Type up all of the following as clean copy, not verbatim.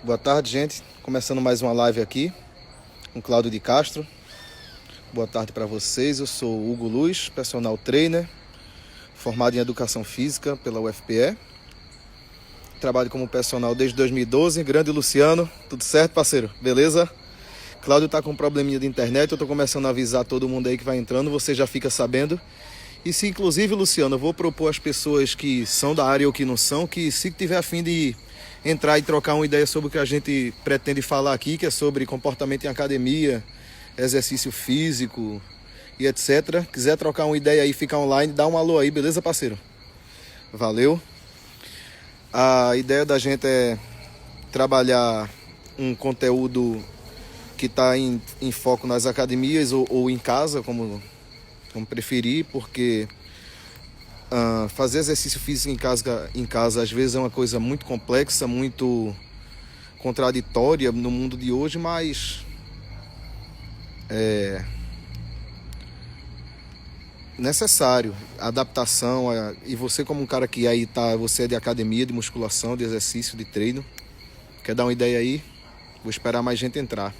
Boa tarde, gente. Começando mais uma live aqui com Cláudio de Castro. Boa tarde para vocês. Eu sou Hugo Luz, personal trainer, formado em Educação Física pela UFPE. Trabalho como personal desde 2012. Grande Luciano, tudo certo, parceiro? Beleza? Cláudio tá com um probleminha de internet, eu tô começando a avisar todo mundo aí que vai entrando, você já fica sabendo. E se inclusive, Luciano, eu vou propor às pessoas que são da área ou que não são, que se tiver a fim de entrar e trocar uma ideia sobre o que a gente pretende falar aqui, que é sobre comportamento em academia, exercício físico e etc. Quiser trocar uma ideia aí, ficar online, dá um alô aí, beleza, parceiro? Valeu. A ideia da gente é trabalhar um conteúdo que está em foco nas academias ou em casa, como preferir, porque fazer exercício físico em casa às vezes é uma coisa muito complexa, muito contraditória no mundo de hoje, mas é necessário adaptação. E você, como um cara que aí tá, você é de academia, de musculação, de exercício, de treino, quer dar uma ideia aí? Vou esperar mais gente entrar.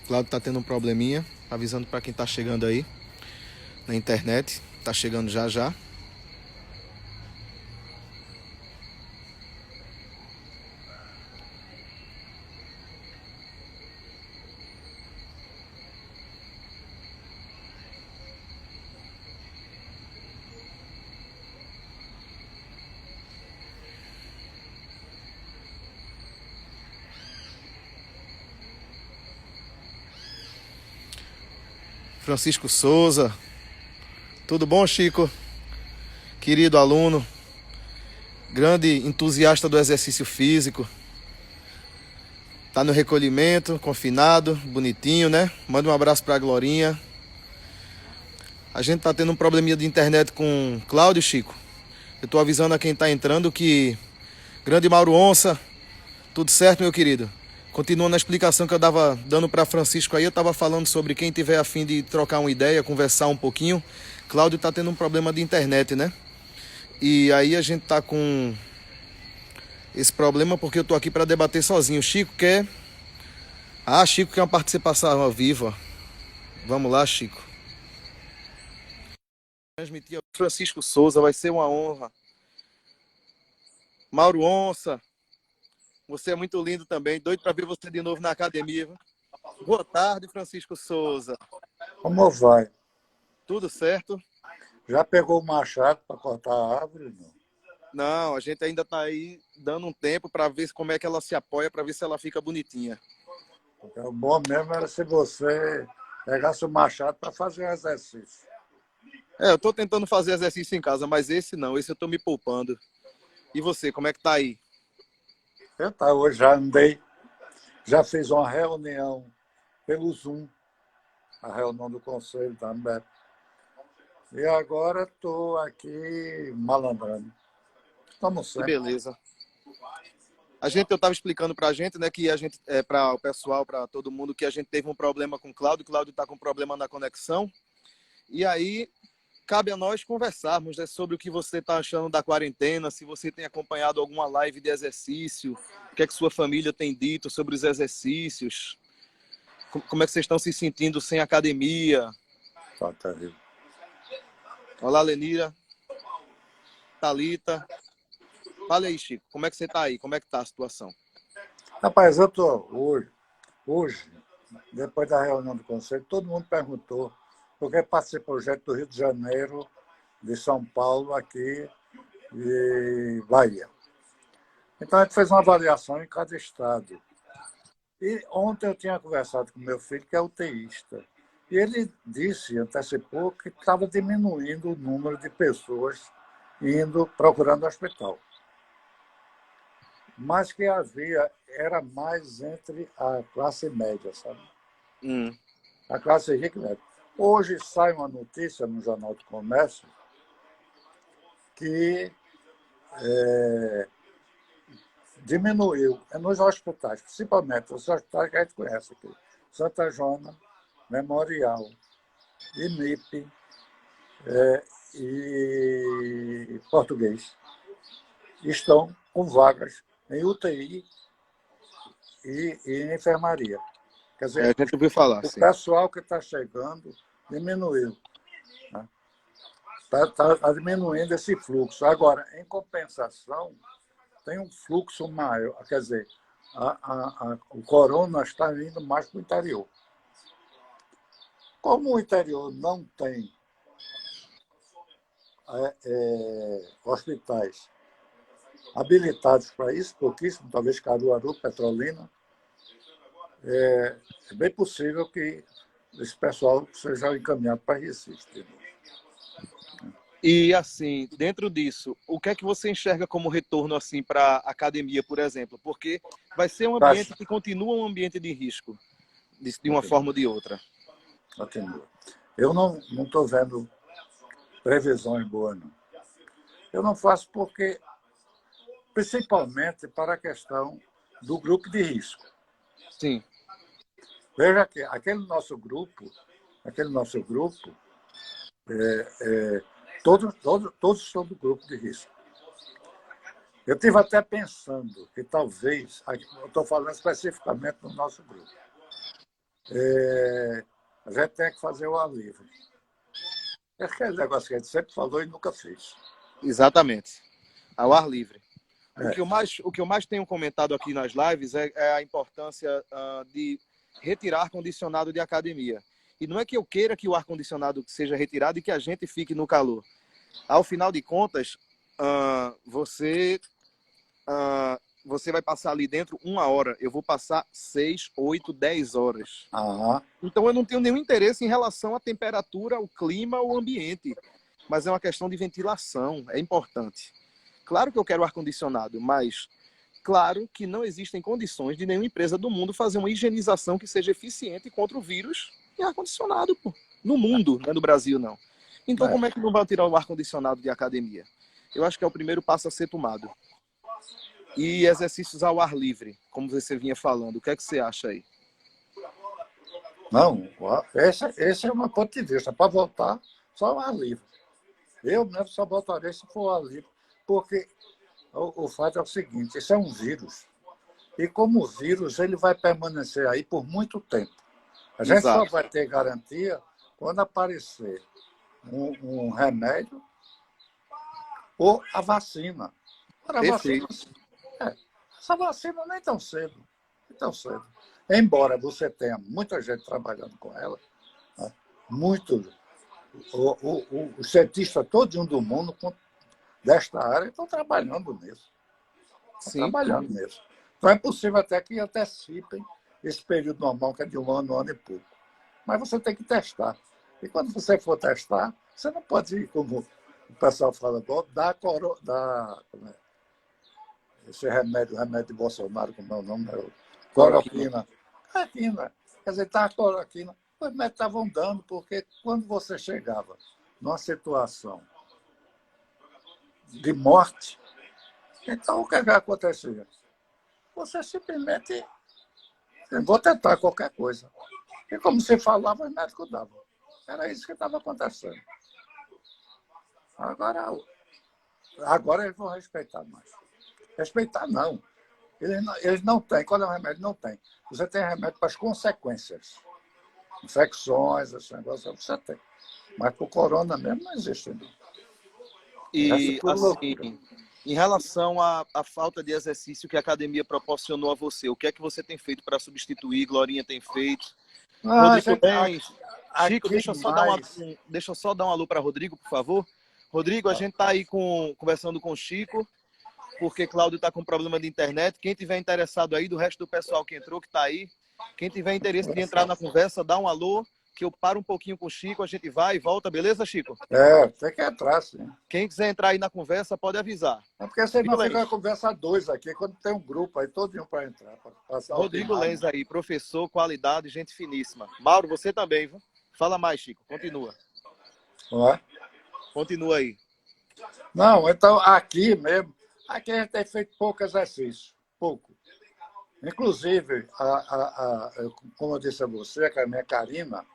Claudio tá tendo um probleminha, avisando para quem tá chegando aí na internet, tá chegando já já. Francisco Souza, tudo bom, Chico? Querido aluno, grande entusiasta do exercício físico. Tá no recolhimento, confinado, bonitinho, né? Manda um abraço pra Glorinha. A gente tá tendo um probleminha de internet com Cláudio, Chico. Eu tô avisando a quem tá entrando que... Grande Mauro Onça, tudo certo, meu querido? Continuando na explicação que eu tava dando para Francisco aí, eu tava falando sobre quem tiver a fim de trocar uma ideia, conversar um pouquinho. Cláudio tá tendo um problema de internet, né? E aí a gente tá com esse problema porque eu tô aqui para debater sozinho. Chico quer... Chico quer uma participação ao vivo. Vamos lá, Chico. Transmitir ao Francisco Souza, vai ser uma honra. Mauro Onça, você é muito lindo também. Doido para ver você de novo na academia. Boa tarde, Francisco Souza. Como vai? Tudo certo? Já pegou o machado para cortar a árvore? Não. Não, a gente ainda está aí dando um tempo para ver como é que ela se apoia, para ver se ela fica bonitinha. Porque o bom mesmo era se você pegasse o machado para fazer um exercício. Eu estou tentando fazer exercício em casa, mas esse não, esse eu estou me poupando. E você, como é que tá aí? Hoje já andei, já fiz uma reunião pelo Zoom, a reunião do Conselho da Ambev. E agora estou aqui malandrando. Estamos Que sempre. beleza. Eu estava explicando para a gente, né, que a gente, para o pessoal, para todo mundo, que a gente teve um problema com o Cláudio está com problema na conexão. E aí, cabe a nós conversarmos, né, sobre o que você está achando da quarentena, se você tem acompanhado alguma live de exercício, o que é que sua família tem dito sobre os exercícios, como é que vocês estão se sentindo sem academia. Tá terrível. Olá, Lenira, Thalita. Fala aí, Chico, como é que você está aí? Como é que está a situação? Rapaz, eu estou hoje, depois da reunião do Conselho, todo mundo perguntou porque passei projeto do Rio de Janeiro, de São Paulo, aqui e Bahia. Então, a gente fez uma avaliação em cada estado. E ontem eu tinha conversado com meu filho, que é UTIsta, e ele disse, antecipou, que estava diminuindo o número de pessoas indo procurando hospital. Mas que era mais entre a classe média, sabe? A classe rica e média. Hoje sai uma notícia no Jornal do Comércio que diminuiu nos hospitais, principalmente os hospitais que a gente conhece aqui, Santa Joana, Memorial, IMIP e Português, estão com vagas em UTI e em enfermaria. Quer dizer, a gente ouviu falar, o sim. pessoal que está chegando diminuiu. Está diminuindo esse fluxo. Agora, em compensação, tem um fluxo maior. Quer dizer, o corona está indo mais para o interior. Como o interior não tem hospitais habilitados para isso, pouquíssimo, talvez Caruaru, Petrolina, é bem possível que esse pessoal seja encaminhado para Recife. E, assim, dentro disso, o que é que você enxerga como retorno assim, para a academia, por exemplo? Porque vai ser um ambiente que continua um ambiente de risco, de uma forma ou de outra. Continua. Eu não estou vendo previsões boas, não. Eu não faço porque, principalmente para a questão do grupo de risco. Sim. Veja que aquele nosso grupo, todos são do grupo de risco. Eu estive até pensando que talvez, eu estou falando especificamente do nosso grupo, a gente tem que fazer o ar livre. É aquele negócio que a gente sempre falou e nunca fez. Exatamente. Ao ar livre. O que eu mais tenho comentado aqui nas lives é a importância de retirar ar-condicionado de academia. E não é que eu queira que o ar-condicionado seja retirado e que a gente fique no calor. Ao final de contas, você vai passar ali dentro 1 hora. Eu vou passar 6, 8, 10 horas. Então eu não tenho nenhum interesse em relação à temperatura, ao clima, ao ambiente. Mas é uma questão de ventilação, é importante. Claro que eu quero ar-condicionado, mas claro que não existem condições de nenhuma empresa do mundo fazer uma higienização que seja eficiente contra o vírus em ar-condicionado, pô. No mundo, não é no Brasil, não. Então, como é que não vai tirar o ar-condicionado de academia? Eu acho que é o primeiro passo a ser tomado. E exercícios ao ar livre, como você vinha falando, o que é que você acha aí? Não, esse é o meu ponto de vista. Para voltar, só o ar livre. Eu mesmo só voltaria se for o ar livre, porque o fato é o seguinte, isso é um vírus. E como vírus, ele vai permanecer aí por muito tempo. A gente só vai ter garantia quando aparecer um remédio ou a vacina. Essa vacina nem tão cedo. Nem tão cedo. Embora você tenha muita gente trabalhando com ela, né? Os cientistas todos do mundo desta área estão trabalhando nisso. Então é possível até que antecipem esse período normal, que é de 1 ano, 1 ano e pouco. Mas você tem que testar. E quando você for testar, você não pode ir, como o pessoal fala, esse remédio de Bolsonaro, como é o nome? Cloroquina. Quer dizer, tá a cloroquina. Os médicos estavam dando, porque quando você chegava numa situação de morte, então o que acontecia? Você simplesmente, vou tentar qualquer coisa. E como você falava, os médicos davam. Era isso que estava acontecendo. Agora eles vão respeitar mais. Respeitar, não. Eles não têm. Qual é o remédio? Não tem. Você tem remédio para as consequências. Infecções, esse negócio, você tem. Mas para o corona mesmo não existe. Não. E, assim, em relação à falta de exercício que a academia proporcionou a você, o que é que você tem feito para substituir? Glorinha tem feito? Rodrigo Lenz. Chico, deixa eu só dar um alô para Rodrigo, por favor. Rodrigo, a gente está aí conversando com o Chico, porque Cláudio está com problema de internet. Quem tiver interessado aí, do resto do pessoal que entrou, que está aí, quem tiver interesse de entrar na conversa, dá um alô, que eu paro um pouquinho com o Chico, a gente vai e volta, beleza, Chico? Tem que entrar, sim. Quem quiser entrar aí na conversa, pode avisar. É porque senão fica uma conversa a dois aqui, quando tem um grupo aí, todo mundo para entrar. Rodrigo Lenz aí, professor, qualidade, gente finíssima. Mauro, você também, viu? Fala mais, Chico, continua. Não é? Continua aí. Não, então aqui mesmo, aqui a gente tem feito pouco exercício, pouco. Inclusive, como eu disse a você, que a minha Karina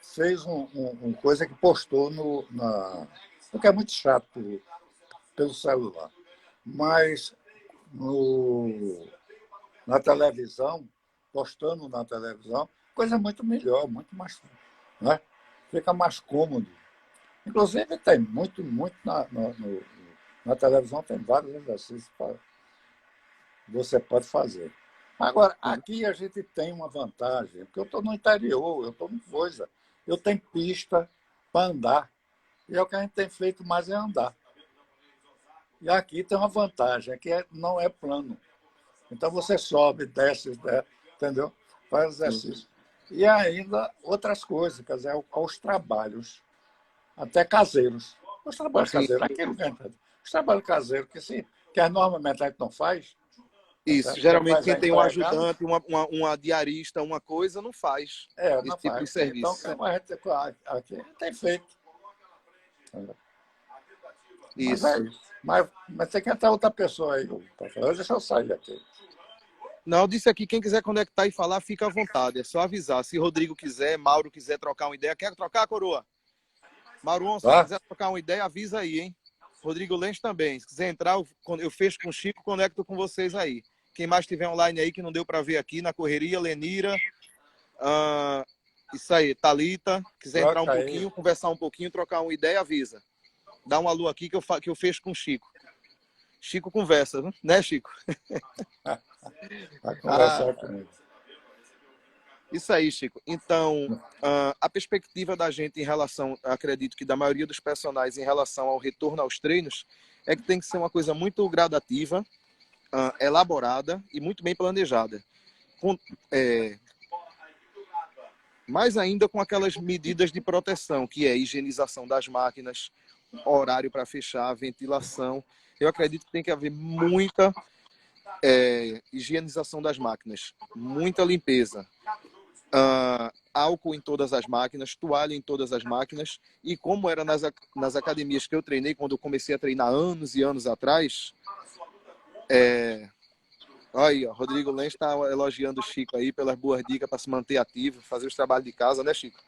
fez um coisa que postou porque é muito chato pelo celular. Mas no, na televisão, postando na televisão, coisa muito melhor, muito mais. Né? Fica mais cômodo. Inclusive, tem muito na televisão, tem vários exercícios que você pode fazer. Agora, aqui a gente tem uma vantagem, porque eu estou no interior, eu estou em coisa. Eu tenho pista para andar. E é o que a gente tem feito mais é andar. E aqui tem uma vantagem, que não é plano. Então você sobe, desce, entendeu? Faz exercício. E ainda outras coisas, quer dizer, aos trabalhos, até caseiros. Os trabalhos Sim, caseiros, aquilo que os trabalhos caseiros, que normalmente a gente não faz, tá isso. certo? Quem Geralmente faz quem é tem um empregado, ajudante, uma diarista, uma coisa, não faz não esse tipo de faz. Então, serviço. aqui a gente tem feito. Mas é Isso. isso. Mas tem que entrar outra pessoa aí. Deixa eu sair aqui. Não, eu disse aqui, quem quiser conectar e falar, fica à vontade. É só avisar. Se Rodrigo quiser, Mauro quiser trocar uma ideia. Quer trocar, coroa? Mauro, se Tá? quiser trocar uma ideia, avisa aí, hein? Rodrigo Lens também. Se quiser entrar, eu fecho com o Chico, conecto com vocês aí. Quem mais tiver online aí que não deu para ver aqui na correria, Lenira, isso aí, Thalita, quiser entrar um Troca aí. pouquinho, conversar um pouquinho, trocar uma ideia, avisa. Dá um alô aqui que eu fecho com o Chico. Chico conversa, né, Chico? Vai Ah, conversar comigo. isso aí, Chico. Então, a perspectiva da gente em relação, acredito que da maioria dos personagens em relação ao retorno aos treinos, é que tem que ser uma coisa muito gradativa, elaborada e muito bem planejada. Mais ainda com aquelas medidas de proteção, que é higienização das máquinas, horário para fechar, ventilação. Eu acredito que tem que haver muita higienização das máquinas, muita limpeza. Álcool em todas as máquinas, toalha em todas as máquinas. E como era nas academias que eu treinei, quando eu comecei a treinar anos e anos atrás, aí, ó, Rodrigo Lens está elogiando o Chico aí pelas boas dicas para se manter ativo, fazer os trabalhos de casa, né, Chico?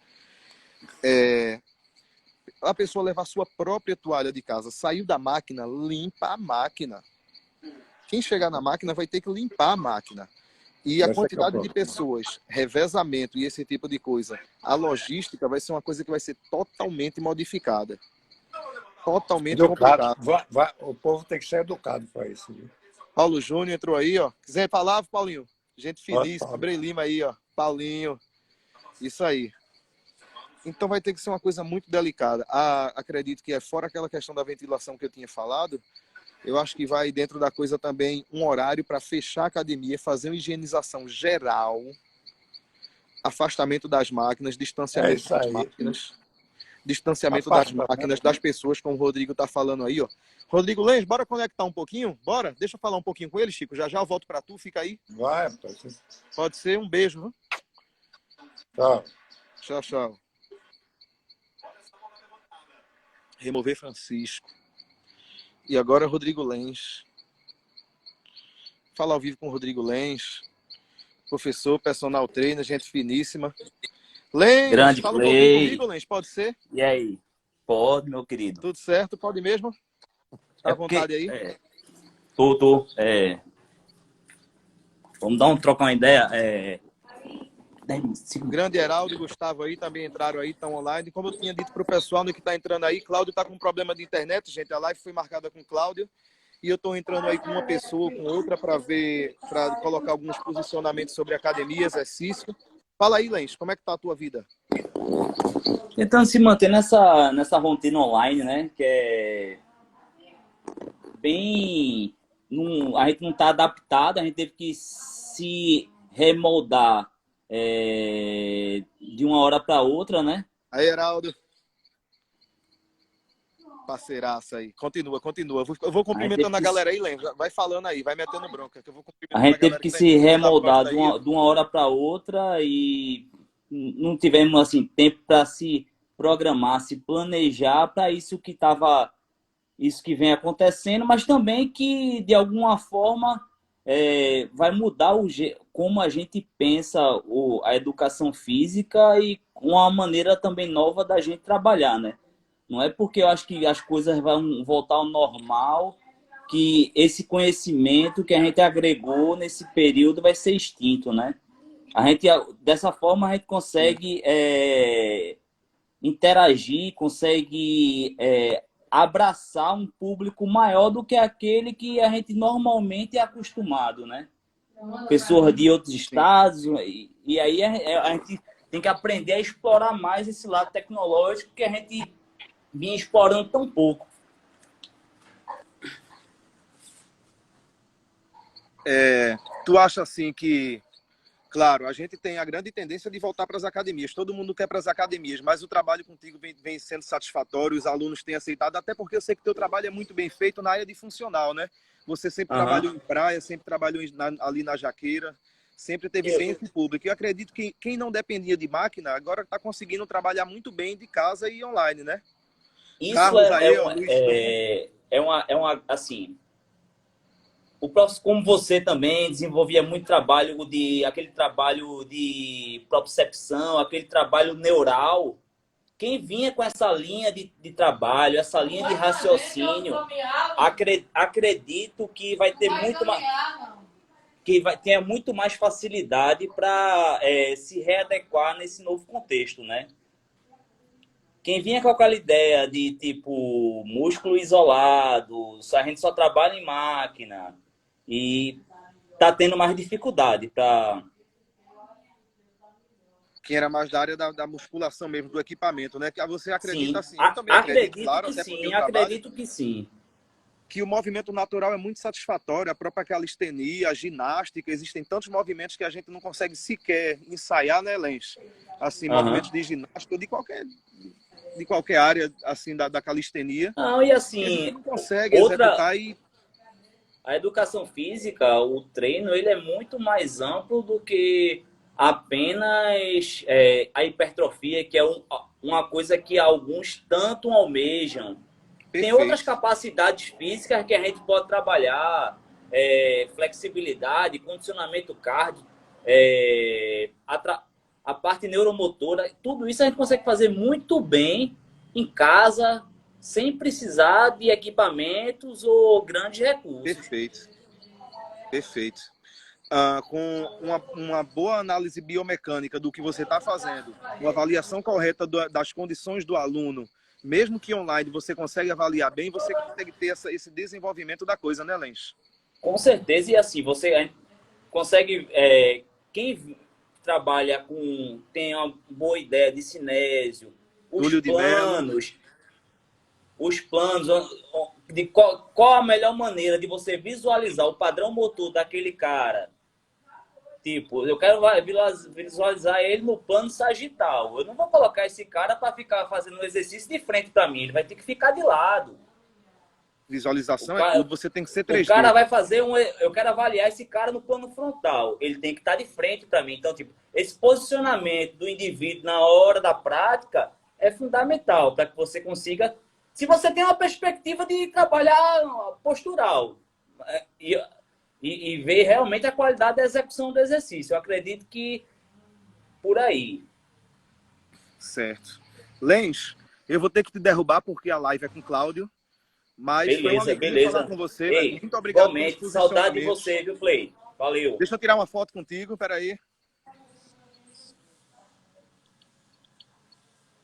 A pessoa levar sua própria toalha de casa, saiu da máquina, limpa a máquina. Quem chegar na máquina vai ter que limpar a máquina. E a Esse é que é o quantidade de problema. pessoas, revezamento e esse tipo de coisa, a logística vai ser uma coisa que vai ser totalmente modificada. Totalmente Educado. complicada. O povo tem que ser educado para isso. Viu? Paulo Júnior entrou aí, ó. Quiser falar, Paulinho? Gente Pode finíssima, falar. Brei Lima aí, ó. Paulinho. Isso aí. Então vai ter que ser uma coisa muito delicada. Acredito que fora aquela questão da ventilação que eu tinha falado, eu acho que vai dentro da coisa também um horário para fechar a academia, fazer uma higienização geral, afastamento das máquinas, É distanciamento isso das aí. máquinas, distanciamento das Afastamento. máquinas, das pessoas, como o Rodrigo está falando aí, ó. Rodrigo Lens, bora conectar um pouquinho? Bora? Deixa eu falar um pouquinho com ele, Chico. Já já eu volto para tu, fica aí. Vai, rapaz. Pode ser, um beijo, viu? Tchau. Tchau, tchau. Remover Francisco. E agora Rodrigo Lens. Fala ao vivo com o Rodrigo Lens. Professor, personal trainer, gente finíssima. Lens, Grande fala um pouquinho comigo, Clay. Lens, pode ser? E aí? Pode, meu querido. Tudo certo? Pode mesmo? Tá É à porque. vontade aí? Tô. Vamos trocar uma ideia. 10 segundos. Grande Heraldo e Gustavo aí também entraram aí, estão online. Como eu tinha dito para o pessoal no que está entrando aí, Cláudio está com problema de internet, gente. A live foi marcada com Cláudio. E eu estou entrando aí com uma pessoa, com outra, para colocar alguns posicionamentos sobre academia, exercício. Fala aí, Lens, como é que tá a tua vida? Tentando se manter nessa rotina online, né? Que é bem. A gente não está adaptado, a gente teve que se remoldar de uma hora para outra, né? Aí, Heraldo. Parceiraça aí. Continua. Eu vou cumprimentando a galera aí, Lens. Vai falando aí, vai metendo bronca, que eu vou A cumprimentando a gente teve galera que que tá se entrando. Gustavo remoldar Costa aí. de uma hora para outra e não tivemos assim tempo para se programar, se planejar para isso que estava isso que vem acontecendo, mas também que, de alguma forma, vai mudar como a gente pensa a educação física e uma maneira também nova da gente trabalhar, né? Não é porque eu acho que as coisas vão voltar ao normal que esse conhecimento que a gente agregou nesse período vai ser extinto, né? Dessa forma, a gente consegue interagir, consegue abraçar um público maior do que aquele que a gente normalmente é acostumado, né? Pessoas de outros estados, e aí a gente tem que aprender a explorar mais esse lado tecnológico que a gente vinha explorando tão pouco. Tu acha assim que, claro, a gente tem a grande tendência de voltar para as academias, todo mundo quer para as academias, mas o trabalho contigo vem sendo satisfatório, os alunos têm aceitado, até porque eu sei que teu trabalho é muito bem feito na área de funcional, né? Você sempre trabalhou em praia, sempre trabalhou ali na Jaqueira, sempre teve bem esse público. Eu acredito que quem não dependia de máquina, agora está conseguindo trabalhar muito bem de casa e online, né? Isso Carlos aí, ó, Luiz. assim, como você também desenvolvia muito aquele trabalho de propriocepção, aquele trabalho neural. Quem vinha com essa linha de trabalho, essa linha de raciocínio, acredito que vai ter tenha muito mais facilidade para se readequar nesse novo contexto, né? Quem vinha com aquela ideia de tipo músculo isolado, a gente só trabalha em máquina e tá tendo mais dificuldade para quem era mais da área da musculação mesmo, do equipamento, né? Que você acredita sim. assim, eu também acredito, claro, que até porque sim, eu trabalho, acredito que sim. que o movimento natural é muito satisfatório, a própria calistenia, a ginástica, existem tantos movimentos que a gente não consegue sequer ensaiar, né, Lens? Assim, movimentos de ginástica de qualquer área, assim, da calistenia. Não, e A gente assim, não consegue executar e... A educação física, o treino, ele é muito mais amplo do que apenas a hipertrofia, que é uma coisa que alguns tanto almejam. Tem outras Perfeito. capacidades físicas que a gente pode trabalhar, flexibilidade, condicionamento cardio, a parte neuromotora, tudo isso a gente consegue fazer muito bem em casa, sem precisar de equipamentos ou grandes recursos. Perfeito. Perfeito. Com uma boa análise biomecânica do que você está fazendo, uma avaliação correta das condições do aluno, mesmo que online você consegue avaliar bem, você consegue ter esse desenvolvimento da coisa, né, Lens? Com certeza, e assim, você consegue... quem trabalha tem uma boa ideia de cinésio, os planos de qual a melhor maneira de você visualizar o padrão motor daquele cara. Tipo, eu quero visualizar ele no plano sagital. Eu não vou colocar esse cara para ficar fazendo um exercício de frente para mim. Ele vai ter que ficar de lado. Visualização é tudo, você tem que ser 3D. O cara vai fazer eu quero avaliar esse cara no plano frontal. Ele tem que estar de frente para mim. Então, tipo, esse posicionamento do indivíduo na hora da prática é fundamental para que você consiga... Se você tem uma perspectiva de trabalhar postural e ver realmente a qualidade da execução do exercício. Eu acredito que por aí. Certo. Lens, eu vou ter que te derrubar porque a live é com o Cláudio. Mas foi uma alegria falar com você. Ei, muito obrigado igualmente, pelo saudade de você, viu, Play? Valeu. Deixa eu tirar uma foto contigo, peraí.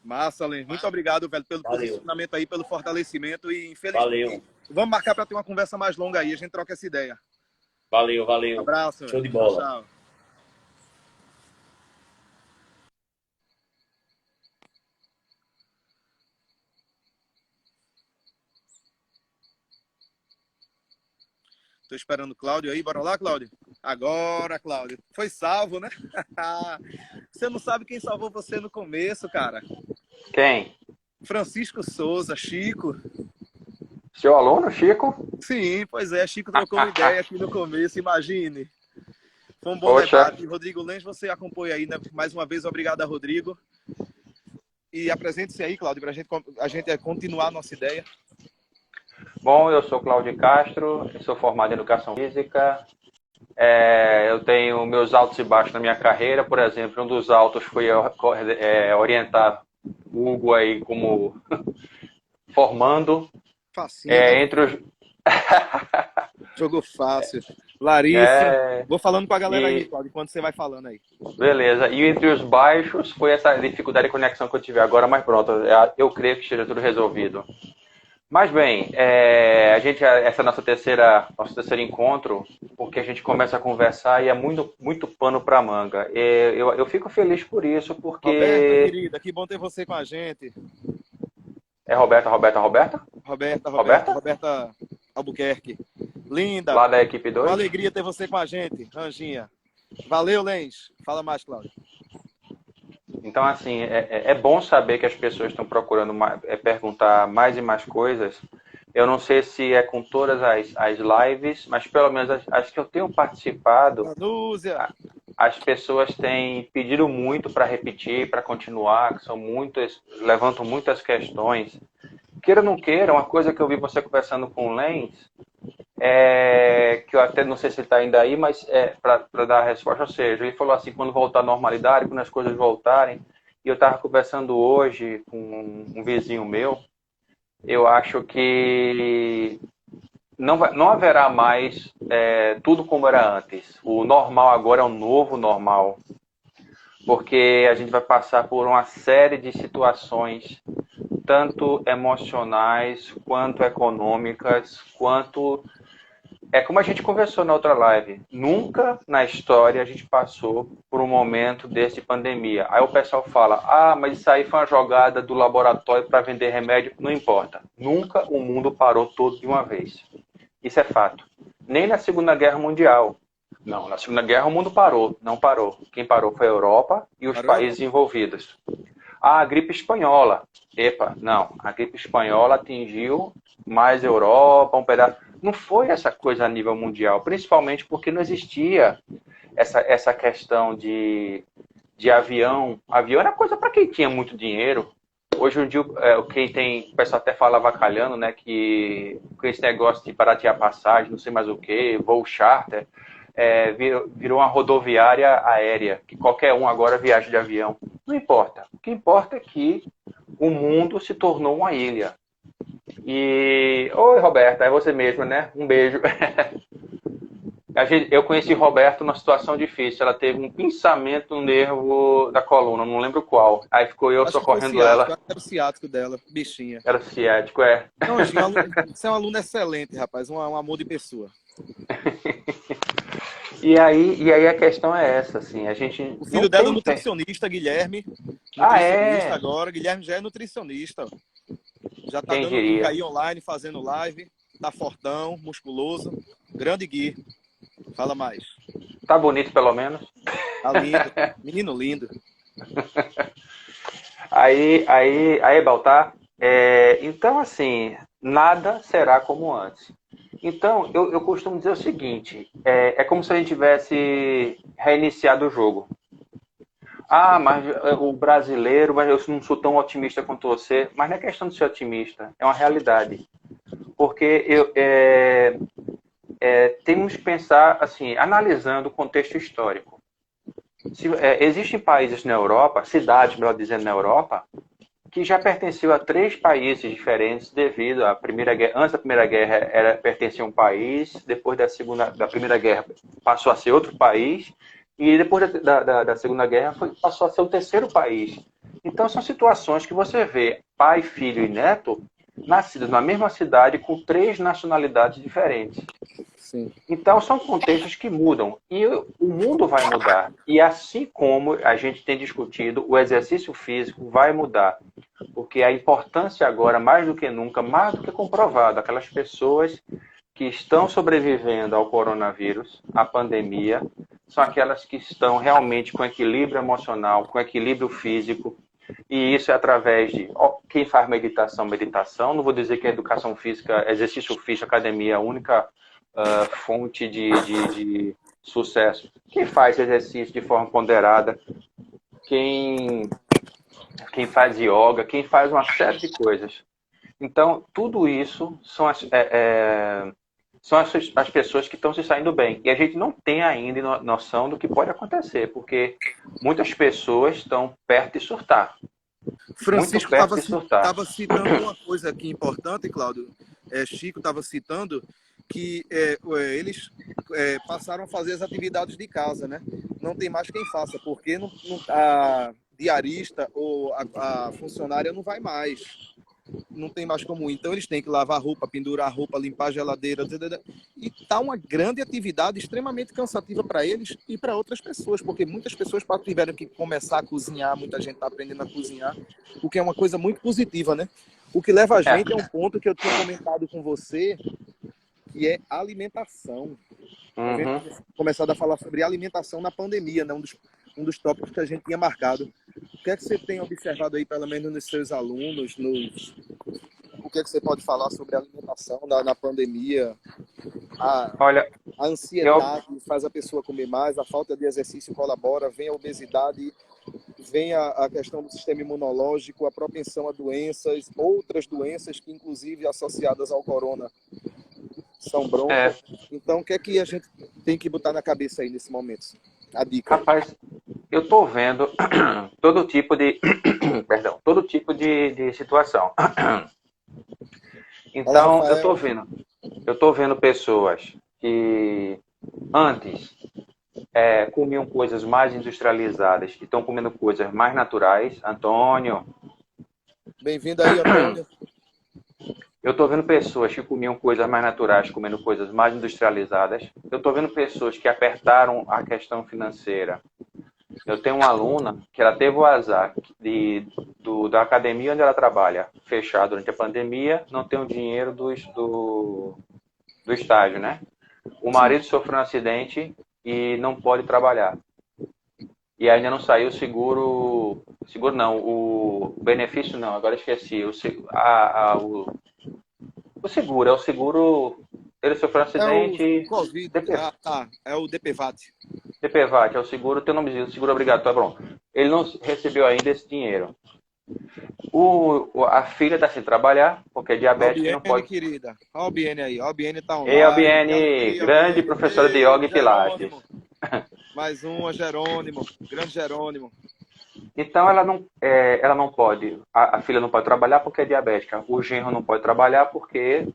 Massa, Lens. Muito obrigado, velho, pelo posicionamento aí, pelo fortalecimento e infelizmente... Vamos marcar para ter uma conversa mais longa aí, a gente troca essa ideia. Valeu. Um abraço. Show de bola. Tchau. Tô esperando o Cláudio aí. Bora lá, Cláudio? Agora, Cláudio. Foi salvo, né? Você não sabe quem salvou você no começo, cara. Quem? Francisco Souza, Chico. Seu aluno, Chico? Sim, pois é. Chico trocou uma ideia aqui no começo, imagine. Foi um bom debate. Rodrigo Lens, você acompanha aí, né? Mais uma vez, obrigado a Rodrigo. E apresente-se aí, Cláudio, para a gente continuar a nossa ideia. Bom, eu sou Cláudio Castro, eu sou formado em Educação Física. Eu tenho meus altos e baixos na minha carreira. Por exemplo, um dos altos foi orientar o Hugo aí como formando. Facinho, né? Entre os... Jogo fácil. Larissa. É, Vou falando com a galera aí, e Claudio, enquanto você vai falando aí. beleza. E entre os baixos foi essa dificuldade de conexão que eu tive agora, mas pronto, eu creio que esteja tudo resolvido. Mas bem, essa é nosso terceiro encontro, porque a gente começa a conversar e é muito, muito pano para manga. Eu fico feliz por isso, Roberta, porque querida, que bom ter você com a gente. é Roberta. Roberta Albuquerque. Linda, Lá da equipe uma 2. alegria ter você com a gente, Anjinha. Valeu, Lens. Fala mais, Cláudio. Então, assim, é bom saber que as pessoas estão procurando perguntar mais e mais coisas. Eu não sei se é com todas as lives, mas pelo menos as que eu tenho participado, Anúzia. as pessoas têm pedido muito para repetir, para continuar, que são muitas, levantam muitas questões. Queira ou não queira, uma coisa que eu vi você conversando com o Lens, que eu até não sei se ele está ainda aí, mas para dar a resposta, ou seja, ele falou assim, quando voltar à normalidade, quando as coisas voltarem, e eu estava conversando hoje com um vizinho meu, eu acho que não haverá mais tudo como era antes. O normal agora é um novo normal, porque a gente vai passar por uma série de situações, tanto emocionais, quanto econômicas, quanto... É como a gente conversou na outra live. Nunca na história a gente passou por um momento desse pandemia. Aí o pessoal fala, mas isso aí foi uma jogada do laboratório para vender remédio. Não importa. Nunca o mundo parou todo de uma vez. Isso é fato. Nem na Segunda Guerra Mundial. Não, na Segunda Guerra o mundo parou. Não parou. Quem parou foi a Europa e os países envolvidos. A gripe espanhola. Não. A gripe espanhola atingiu mais Europa, um pedaço. Não foi essa coisa a nível mundial, principalmente porque não existia essa questão de avião. Avião era coisa para quem tinha muito dinheiro. Hoje em dia, quem tem, o pessoal até fala avacalhando, né, que com esse negócio de baratear passagem, não sei mais o que, voo charter, virou uma rodoviária aérea, que qualquer um agora viaja de avião. Não importa. O que importa é que o mundo se tornou uma ilha. Oi, Roberta, é você mesma, né? Um beijo. Eu conheci Roberto numa situação difícil. Ela teve um pinçamento no nervo da coluna, não lembro qual. Aí ficou eu socorrendo ela. Era o ciático dela, bichinha. Era ciático, Não, Gil, você é um aluno excelente, rapaz. Um amor de pessoa. E aí a questão é essa, assim, a gente... O filho dela é nutricionista, Guilherme. Nutricionista agora. Guilherme já é nutricionista. Já tá dando dica aí online, fazendo live. Tá fortão, musculoso. Grande Gui. Fala mais. Tá bonito, pelo menos. Tá lindo. Menino lindo. Aí Baltar, então, assim, nada será como antes. Então, eu costumo dizer o seguinte, é como se a gente tivesse reiniciado o jogo. Mas o brasileiro, mas eu não sou tão otimista quanto você, mas não é questão de ser otimista, é uma realidade. Porque temos que pensar, assim, analisando o contexto histórico. Existem países na Europa, cidades, melhor dizendo, na Europa, que já pertenceu a 3 países diferentes devido à Primeira Guerra. Antes da Primeira Guerra pertencia a um país, depois da Primeira Guerra passou a ser outro país, e depois da Segunda Guerra passou a ser o terceiro país. Então são situações que você vê pai, filho e neto nascidos na mesma cidade com 3 nacionalidades diferentes. Sim. Então são contextos que mudam e o mundo vai mudar. E assim como a gente tem discutido, o exercício físico vai mudar. Porque a importância agora, mais do que nunca, mais do que comprovado, aquelas pessoas que estão sobrevivendo ao coronavírus, à pandemia, são aquelas que estão realmente com equilíbrio emocional, com equilíbrio físico. E isso é através de quem faz meditação. Não vou dizer que a educação física, exercício físico, academia é a única fonte de sucesso. Quem faz exercício de forma ponderada, quem faz yoga, quem faz uma série de coisas. Então, tudo isso são as pessoas que estão se saindo bem. E a gente não tem ainda noção do que pode acontecer, porque muitas pessoas estão perto de surtar. Francisco Muito perto de surtar. estava citando uma coisa aqui importante, Cláudio. Chico estava citando que eles passaram a fazer as atividades de casa, né? Não tem mais quem faça, porque a diarista ou a funcionária não vai mais. Não tem mais como ir. Então eles têm que lavar roupa, pendurar roupa, limpar a geladeira. E tá uma grande atividade extremamente cansativa para eles e para outras pessoas, porque muitas pessoas tiveram que começar a cozinhar, muita gente está aprendendo a cozinhar, o que é uma coisa muito positiva, né? O que leva a gente a um ponto que eu tinha comentado com você, que é alimentação. A gente tinha começado a falar sobre alimentação na pandemia, né? Um dos tópicos que a gente tinha marcado. O que é que você tem observado aí, pelo menos nos seus alunos? O que é que você pode falar sobre a alimentação na pandemia? Olha, A ansiedade faz a pessoa comer mais, a falta de exercício colabora, vem a obesidade, vem a questão do sistema imunológico, a propensão a doenças, outras doenças que, inclusive, associadas ao corona, são broncas. Então, o que é que a gente tem que botar na cabeça aí nesse momento? A dica. Rapaz, eu estou vendo todo tipo de todo tipo de situação. Então, Olá, eu tô vendo pessoas que antes comiam coisas mais industrializadas, que estão comendo coisas mais naturais. Antônio. Bem-vindo aí, Antônio. Eu estou vendo pessoas que comiam coisas mais naturais, comendo coisas mais industrializadas. Eu estou vendo pessoas que apertaram a questão financeira. Eu tenho uma aluna que ela teve o azar da academia onde ela trabalha fechar durante a pandemia, não tem o dinheiro do estágio, né? O marido sofreu um acidente e não pode trabalhar. E ainda não saiu o o benefício não, agora esqueci. O seguro, é o seguro, ele sofreu um acidente. É o Covid, é o DPVAT. DPVAT, é o seguro, tem o nomezinho, seguro obrigatório, pronto. Ele não recebeu ainda esse dinheiro. A filha está sem trabalhar, porque é diabética e não pode. Querida, olha o Albiene aí, a Albiene está online. Ei, Albiene, grande professora de yoga e pilates. Mais uma, Jerônimo, grande Jerônimo. Então ela não pode, a filha não pode trabalhar porque é diabética, o genro não pode trabalhar porque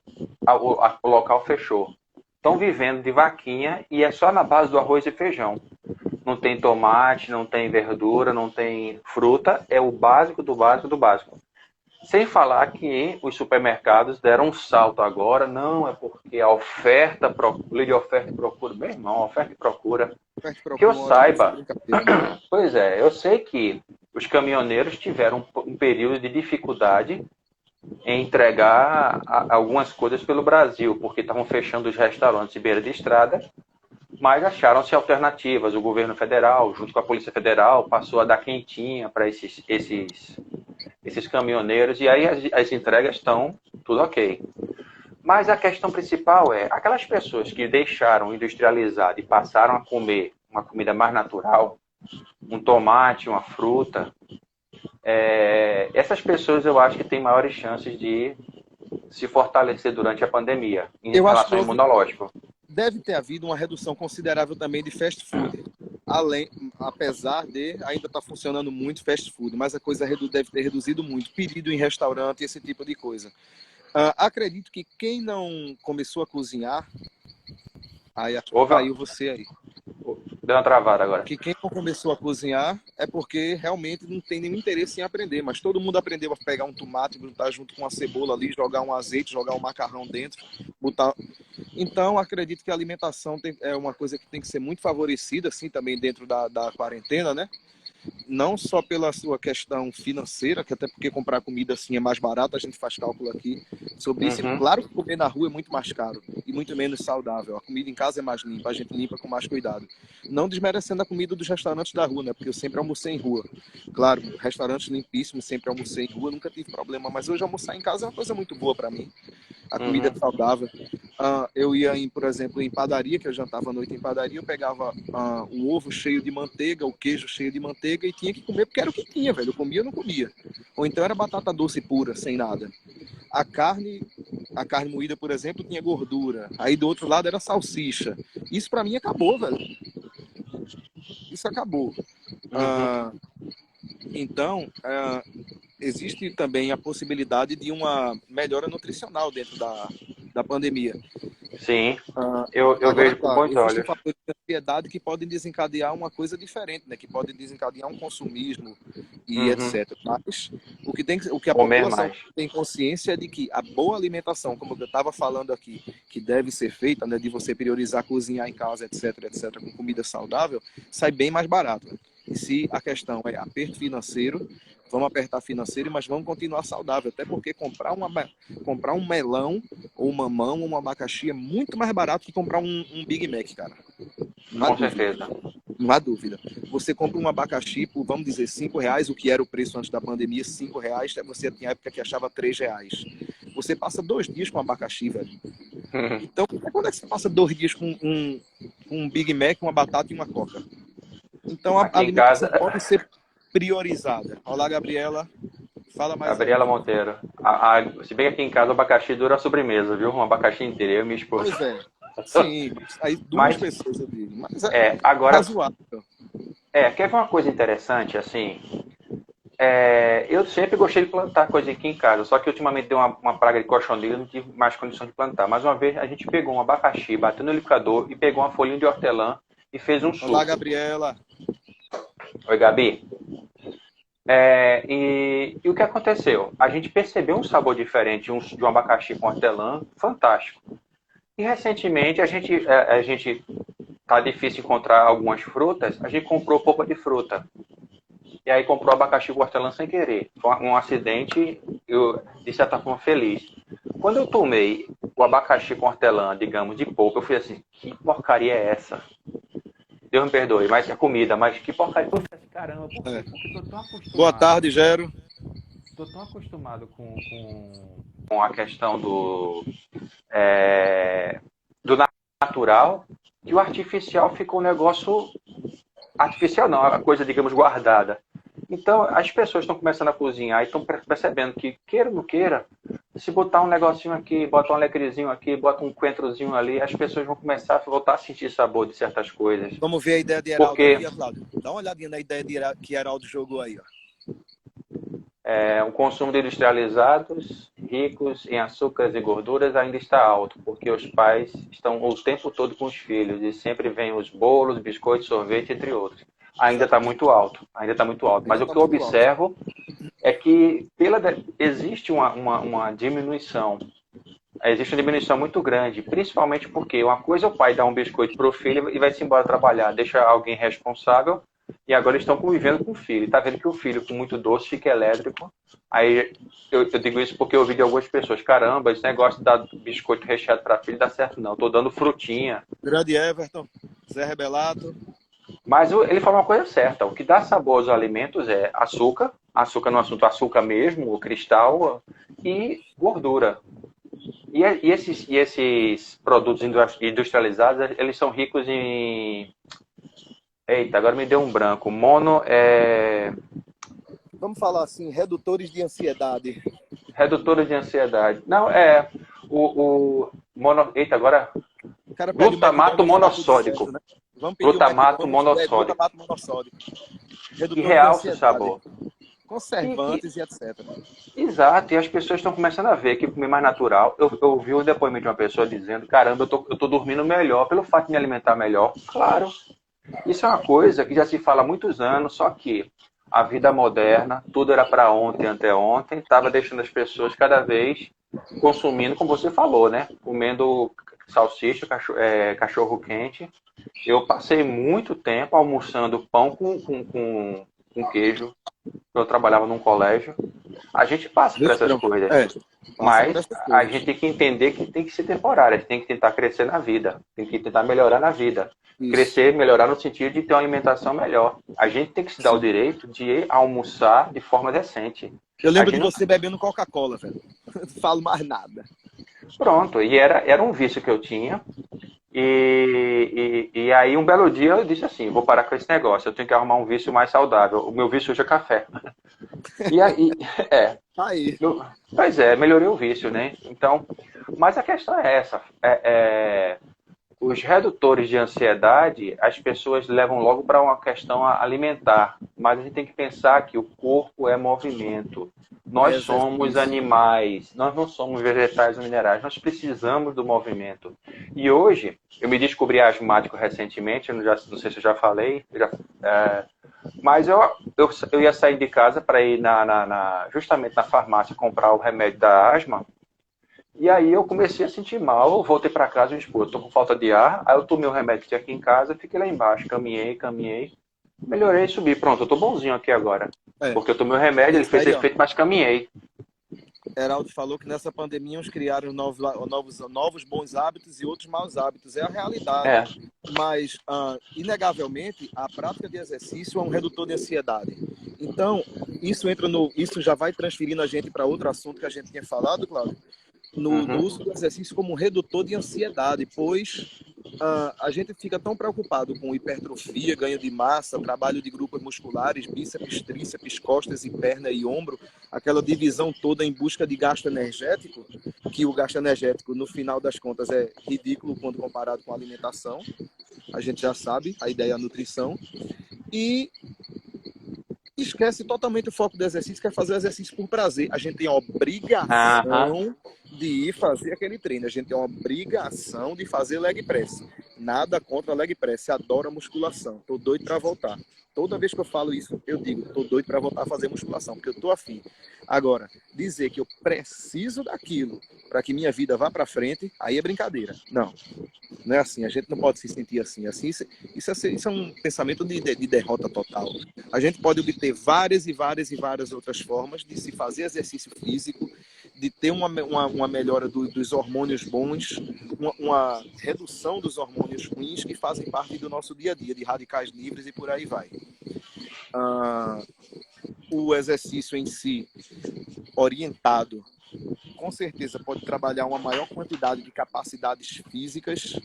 o local fechou. Estão vivendo de vaquinha e é só na base do arroz e feijão. Não tem tomate, não tem verdura, não tem fruta, é o básico do básico do básico. Sem falar que os supermercados deram um salto agora, não é porque a oferta, lei de oferta e procura, meu irmão, oferta e procura. Que eu saiba, pois é, eu sei que os caminhoneiros tiveram um período de dificuldade em entregar algumas coisas pelo Brasil, porque estavam fechando os restaurantes de beira de estrada, mas acharam-se alternativas. O governo federal, junto com a Polícia Federal, passou a dar quentinha para esses caminhoneiros, e aí as entregas estão tudo ok. Mas a questão principal é, aquelas pessoas que deixaram industrializado e passaram a comer uma comida mais natural, um tomate, uma fruta, essas pessoas eu acho que têm maiores chances de se fortalecer durante a pandemia, em relação ao imunológico. Deve ter havido uma redução considerável também de fast food. Apesar de ainda estar funcionando muito fast food, mas a coisa deve ter reduzido muito. Pedido em restaurante, esse tipo de coisa. Acredito que quem não começou a cozinhar... Aí caiu você aí. Deu uma travada agora. Que quem não começou a cozinhar é porque realmente não tem nenhum interesse em aprender, mas todo mundo aprendeu a pegar um tomate, botar junto com uma cebola ali, jogar um azeite, jogar um macarrão dentro, botar... Então, acredito que a alimentação é uma coisa que tem que ser muito favorecida, assim, também dentro da quarentena, né? Não só pela sua questão financeira, que até porque comprar comida assim é mais barato, a gente faz cálculo aqui sobre isso. Claro que comer na rua é muito mais caro e muito menos saudável. A comida em casa é mais limpa, a gente limpa com mais cuidado. Não desmerecendo a comida dos restaurantes da rua, né? Porque eu sempre almocei em rua. Claro, restaurantes limpíssimos, sempre almocei em rua, nunca tive problema. Mas hoje almoçar em casa é uma coisa muito boa para mim. A comida é saudável. Eu ia, por exemplo, em padaria, que eu jantava à noite em padaria, eu pegava o ovo cheio de manteiga, o queijo cheio de manteiga e tinha que comer porque era o que tinha, velho. Eu comia ou não comia. Ou então era batata doce pura, sem nada. A carne moída, por exemplo, tinha gordura. Aí do outro lado era salsicha. Isso pra mim acabou, velho. Isso acabou. Então, existe também a possibilidade de uma melhora nutricional dentro da pandemia. Sim, eu Agora, vejo com claro, bons existem olhos. fatores de ansiedade que podem desencadear uma coisa diferente, né? Que podem desencadear um consumismo e etc. Mas o que a Comer população mais. tem consciência é de que a boa alimentação, como eu estava falando aqui, que deve ser feita, né? De você priorizar cozinhar em casa, etc, etc, com comida saudável, sai bem mais barato. Né? E se a questão é aperto financeiro, vamos apertar financeiro, mas vamos continuar saudável. Até porque comprar um melão, ou um mamão, ou um abacaxi é muito mais barato que comprar um Big Mac, cara. Não há Com dúvida. certeza. Não há dúvida. Você compra um abacaxi por, vamos dizer, R$5, o que era o preço antes da pandemia, R$5. Você tinha época que achava R$3. Você passa 2 dias com abacaxi, velho. Então, quando é que você passa 2 dias com um Big Mac, uma batata e uma coca? Então, a Aqui em alimentação casa, pode ser priorizada. Olá, Gabriela. Fala mais aí. Gabriela Monteiro. Se bem que aqui em casa o abacaxi dura a sobremesa, viu? Um abacaxi inteiro, eu e minha esposa. Pois é. Sim, aí 2 Mas, pessoas eu digo. Mas agora, razoável. quer ver uma coisa interessante, assim? Eu sempre gostei de plantar coisa aqui em casa, só que ultimamente deu uma praga de cochonilha e não tive mais condição de plantar. Mais uma vez, a gente pegou um abacaxi, bateu no liquidificador e pegou uma folhinha de hortelã e fez um suco. Olá, Gabriela. Oi, Gabi. E o que aconteceu? A gente percebeu um sabor diferente de um abacaxi com hortelã, fantástico. E recentemente a gente tá difícil encontrar algumas frutas, a gente comprou polpa de fruta. E aí comprou abacaxi com hortelã sem querer. Foi um acidente, eu de certa forma feliz. Quando eu tomei o abacaxi com hortelã, digamos, de polpa, eu fui assim, que porcaria é essa? Deus me perdoe, mas é comida, mas que porcaria. Caramba, por quê? Porque eu tô tão acostumado. Boa tarde, Gero. Estou tão acostumado com a questão do natural que o artificial ficou um negócio artificial não, a coisa, digamos, guardada. Então, as pessoas estão começando a cozinhar e estão percebendo que, queira ou não queira, se botar um negocinho aqui, bota um alecrimzinho aqui, bota um coentrozinho ali, as pessoas vão começar a voltar a sentir sabor de certas coisas. Vamos ver a ideia de Heraldo Porque... aqui, Flávio. Dá uma olhadinha na ideia que Heraldo jogou aí, ó. O consumo de industrializados, ricos em açúcares e gorduras, ainda está alto, porque os pais estão o tempo todo com os filhos e sempre vem os bolos, biscoitos, sorvete, entre outros. Ainda está muito alto, Mas o que eu observo é que existe uma diminuição. Existe uma diminuição muito grande, principalmente porque uma coisa é o pai dar um biscoito para o filho e vai-se embora trabalhar, deixa alguém responsável. E agora estão convivendo com o filho. Está vendo que o filho com muito doce fica elétrico. Aí eu digo isso porque eu ouvi de algumas pessoas. Caramba, esse negócio de dar biscoito recheado para filho dá certo não. Estou dando frutinha. Grande Everton, Zé Rebelato. Mas ele falou uma coisa certa. O que dá sabor aos alimentos é açúcar. Açúcar no assunto, açúcar mesmo, o cristal e gordura. E esses produtos industrializados, eles são ricos em... Eita, agora me deu um branco. Vamos falar assim, redutores de ansiedade. Redutores de ansiedade. Não, Eita, agora... Glutamato monossódico. Certo, né? Vamos pedir Glutamato monossódico. Glutamato monossódico. Que realça o sabor. Conservantes e etc. Exato, e as pessoas estão começando a ver que comer mais natural. Eu ouvi um depoimento de uma pessoa dizendo, caramba, eu tô dormindo melhor pelo fato de me alimentar melhor. Claro. Isso é uma coisa que já se fala há muitos anos, só que a vida moderna, tudo era para ontem, anteontem, estava deixando as pessoas cada vez consumindo, como você falou, né? Comendo salsicha, cachorro quente. Eu passei muito tempo almoçando pão com queijo. Eu trabalhava num colégio. A gente passa por essas coisas. Mas a gente tem que entender que tem que ser temporário. A gente tem que tentar crescer na vida. Tem que tentar melhorar na vida. Isso. Crescer, melhorar no sentido de ter uma alimentação melhor. A gente tem que se dar o direito de almoçar de forma decente. Eu lembro de você bebendo Coca-Cola, velho. Não falo mais nada. Pronto, e era um vício que eu tinha. E aí, um belo dia, eu disse assim: vou parar com esse negócio, eu tenho que arrumar um vício mais saudável. O meu vício hoje é café. E aí, é, Tá aí. pois é, melhorei o vício, né? Então, mas a questão é essa: os redutores de ansiedade, as pessoas levam logo para uma questão alimentar, mas a gente tem que pensar que o corpo é movimento. É Nós somos exercício. animais, nós não somos vegetais ou minerais, nós precisamos do movimento. E hoje, eu me descobri asmático recentemente, não sei se eu já falei, mas eu ia sair de casa para ir justamente na farmácia comprar o remédio da asma. E aí eu comecei a sentir mal, eu voltei para casa e disse, pô, eu tô com falta de ar, aí eu tomei o remédio que tinha aqui em casa, fiquei lá embaixo, caminhei, melhorei e subi, pronto, eu tô bonzinho aqui agora. É. Porque eu tomei o remédio, ele Isso fez aí, ó. efeito, mas caminhei. Heraldo falou que nessa pandemia uns criaram novos bons hábitos e outros maus hábitos. É a realidade. É. Mas, inegavelmente, a prática de exercício é um redutor de ansiedade. Então, isso já vai transferindo a gente para outro assunto que a gente tinha falado, Cláudio, no uso do exercício como um redutor de ansiedade, pois a gente fica tão preocupado com hipertrofia, ganho de massa, trabalho de grupos musculares, bíceps, tríceps, costas e perna e ombro, aquela divisão toda em busca de gasto energético, que o gasto energético, no final das contas, é ridículo quando comparado com a alimentação. A gente já sabe, a ideia é a nutrição. E esquece totalmente o foco do exercício, que é fazer o exercício por prazer. A gente tem a obrigação de ir fazer aquele treino. A gente tem a obrigação de fazer leg press. Nada contra leg press. Adoro a musculação. Tô doido para voltar. Toda vez que eu falo isso, eu digo, tô doido para voltar a fazer musculação, porque eu tô afim. Agora, dizer que eu preciso daquilo para que minha vida vá para frente, aí é brincadeira. Não, não é assim. A gente não pode se sentir assim. Isso é um pensamento de derrota total. A gente pode obter várias outras formas de se fazer exercício físico, de ter uma melhora dos hormônios bons, uma redução dos hormônios ruins que fazem parte do nosso dia a dia, de radicais livres e por aí vai. O exercício em si, orientado, com certeza pode trabalhar uma maior quantidade de capacidades físicas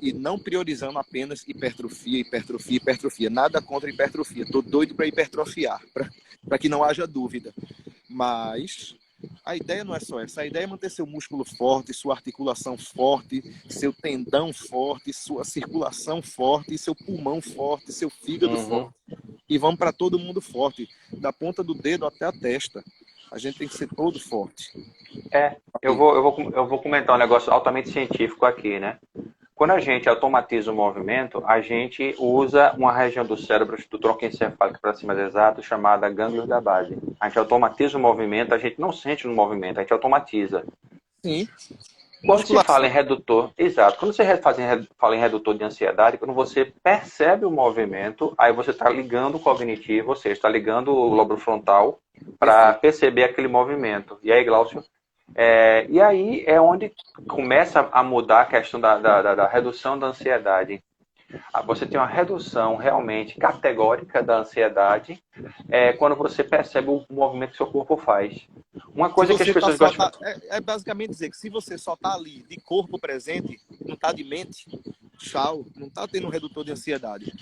e não priorizando apenas hipertrofia. Nada contra hipertrofia. Estou doido para hipertrofiar, para que não haja dúvida. Mas a ideia não é só essa. A ideia é manter seu músculo forte, sua articulação forte, seu tendão forte, sua circulação forte, seu pulmão forte, seu fígado forte. E vamos para todo mundo forte, da ponta do dedo até a testa. A gente tem que ser todo forte. Eu vou comentar um negócio altamente científico aqui, né? Quando a gente automatiza o movimento, a gente usa uma região do cérebro, do tronco encefálico para ser mais exato, chamada gânglios da base. A gente automatiza o movimento, a gente não sente no movimento, a gente automatiza. Sim. Quando se fala em redutor, exato, quando você fala em redutor de ansiedade, quando você percebe o movimento, aí você está ligando o cognitivo, ou seja, está ligando o lóbulo frontal para perceber aquele movimento. E aí, Glaucio? E aí é onde começa a mudar a questão da redução da ansiedade. Você tem uma redução realmente categórica da ansiedade quando você percebe o movimento que seu corpo faz. Uma coisa que as pessoas gostam... É basicamente dizer que se você só está ali de corpo presente, não está de mente, tchau, não está tendo um redutor de ansiedade.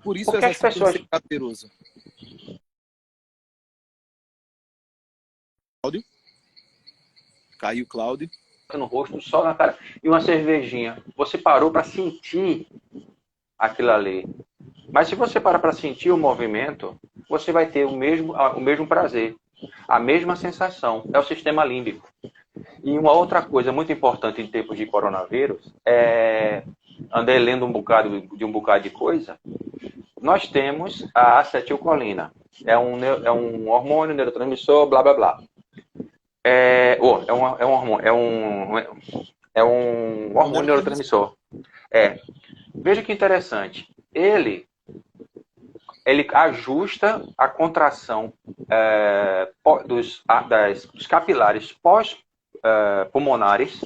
Por isso o exercício tem que ser prazeroso. Cláudio? Caiu, Cláudio. No rosto, sol na cara e uma cervejinha. Você parou para sentir aquilo ali. Mas se você parar para sentir o movimento, você vai ter o mesmo prazer, a mesma sensação. É o sistema límbico. E uma outra coisa muito importante em tempos de coronavírus andei lendo um bocado de coisa. Nós temos a acetilcolina. É um hormônio neurotransmissor, blá blá blá. É um hormônio neurotransmissor. Veja que interessante. Ele ajusta a contração dos capilares pós-pulmonares,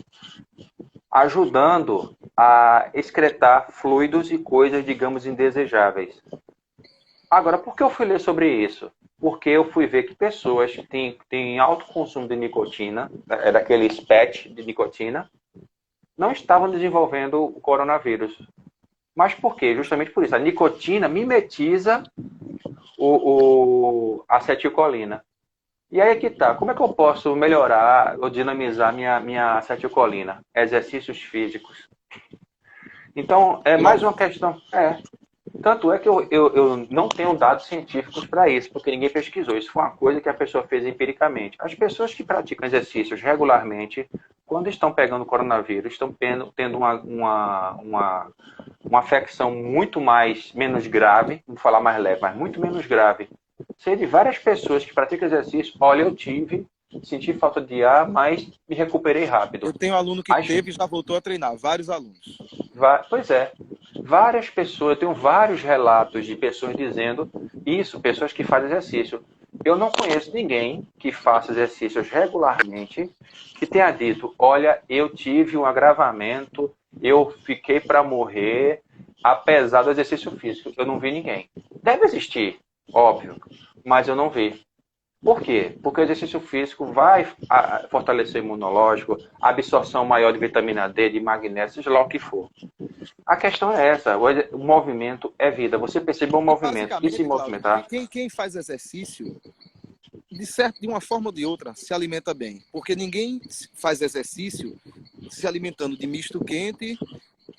ajudando a excretar fluidos e coisas, digamos, indesejáveis. Agora, por que eu fui ler sobre isso? Porque eu fui ver que pessoas que têm alto consumo de nicotina, é daqueles PET de nicotina, não estavam desenvolvendo o coronavírus. Mas por quê? Justamente por isso. A nicotina mimetiza a acetilcolina. E aí é que tá. Como é que eu posso melhorar ou dinamizar minha acetilcolina? Exercícios físicos. Então, é mais uma questão. Tanto é que eu não tenho dados científicos para isso, porque ninguém pesquisou. Isso foi uma coisa que a pessoa fez empiricamente. As pessoas que praticam exercícios regularmente, quando estão pegando coronavírus, estão tendo uma afecção muito menos grave, não vou falar mais leve, mas muito menos grave. Sei de várias pessoas que praticam exercício, olha, eu senti falta de ar, mas me recuperei rápido. Eu tenho um aluno que teve e já voltou a treinar, vários alunos. Pois é. Várias pessoas, eu tenho vários relatos de pessoas dizendo isso, pessoas que fazem exercício. Eu não conheço ninguém que faça exercícios regularmente que tenha dito, olha, eu tive um agravamento, eu fiquei para morrer, apesar do exercício físico. Eu não vi ninguém. Deve existir, óbvio, mas eu não vi. Por quê? Porque o exercício físico vai fortalecer o imunológico, a absorção maior de vitamina D, de magnésio, seja lá o que for. A questão é essa, o movimento é vida. Você percebeu o movimento e se movimentar. Quem faz exercício, de uma forma ou de outra, se alimenta bem. Porque ninguém faz exercício se alimentando de misto quente,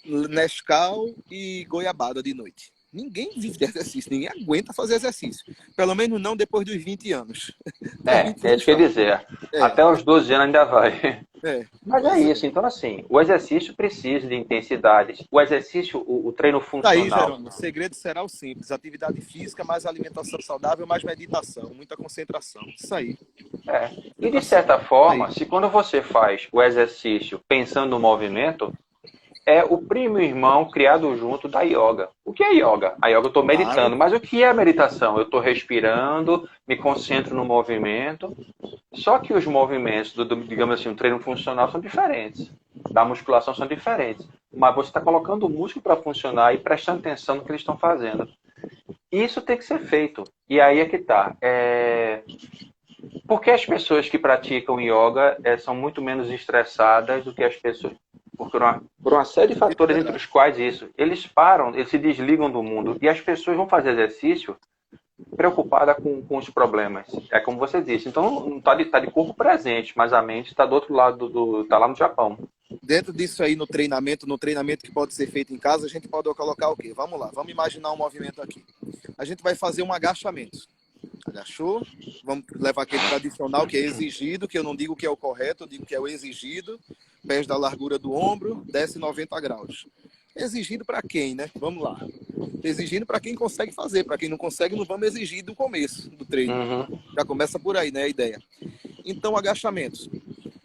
Nescau e goiabada de noite. Ninguém vive de exercício, ninguém aguenta fazer exercício. Pelo menos não depois dos 20 anos. É isso que eu ia dizer. Até os 12 anos ainda vai. Mas é isso. Então, assim, o exercício precisa de intensidades. O exercício, o treino funcional. Tá aí, Jerônimo. O segredo será o simples. Atividade física, mais alimentação saudável, mais meditação, muita concentração. Isso aí. E de certa forma, se quando você faz o exercício pensando no movimento, é o primo irmão criado junto da yoga. O que é yoga? A yoga eu estou meditando, mas o que é a meditação? Eu estou respirando, me concentro no movimento. Só que os movimentos, digamos assim, o treino funcional são diferentes. Da musculação são diferentes. Mas você está colocando o músculo para funcionar e prestando atenção no que eles estão fazendo. Isso tem que ser feito. E aí é que está. Porque as pessoas que praticam yoga são muito menos estressadas do que as pessoas... Por uma série de fatores, entre os quais isso. Eles param, eles se desligam do mundo. E as pessoas vão fazer exercício preocupada com os problemas. É como você disse. Então, não está de corpo presente, mas a mente está do outro lado, está lá no Japão. Dentro disso aí, no treinamento que pode ser feito em casa, a gente pode colocar o quê? Vamos lá, vamos imaginar um movimento aqui. A gente vai fazer um agachamento. Agachou, vamos levar aquele tradicional que é exigido, que eu não digo que é o correto, eu digo que é o exigido, pés da largura do ombro, desce 90 graus. Exigido para quem, né? Vamos lá. Exigindo para quem consegue fazer, para quem não consegue, não vamos exigir do começo do treino. Já começa por aí, né, a ideia. Então, agachamentos.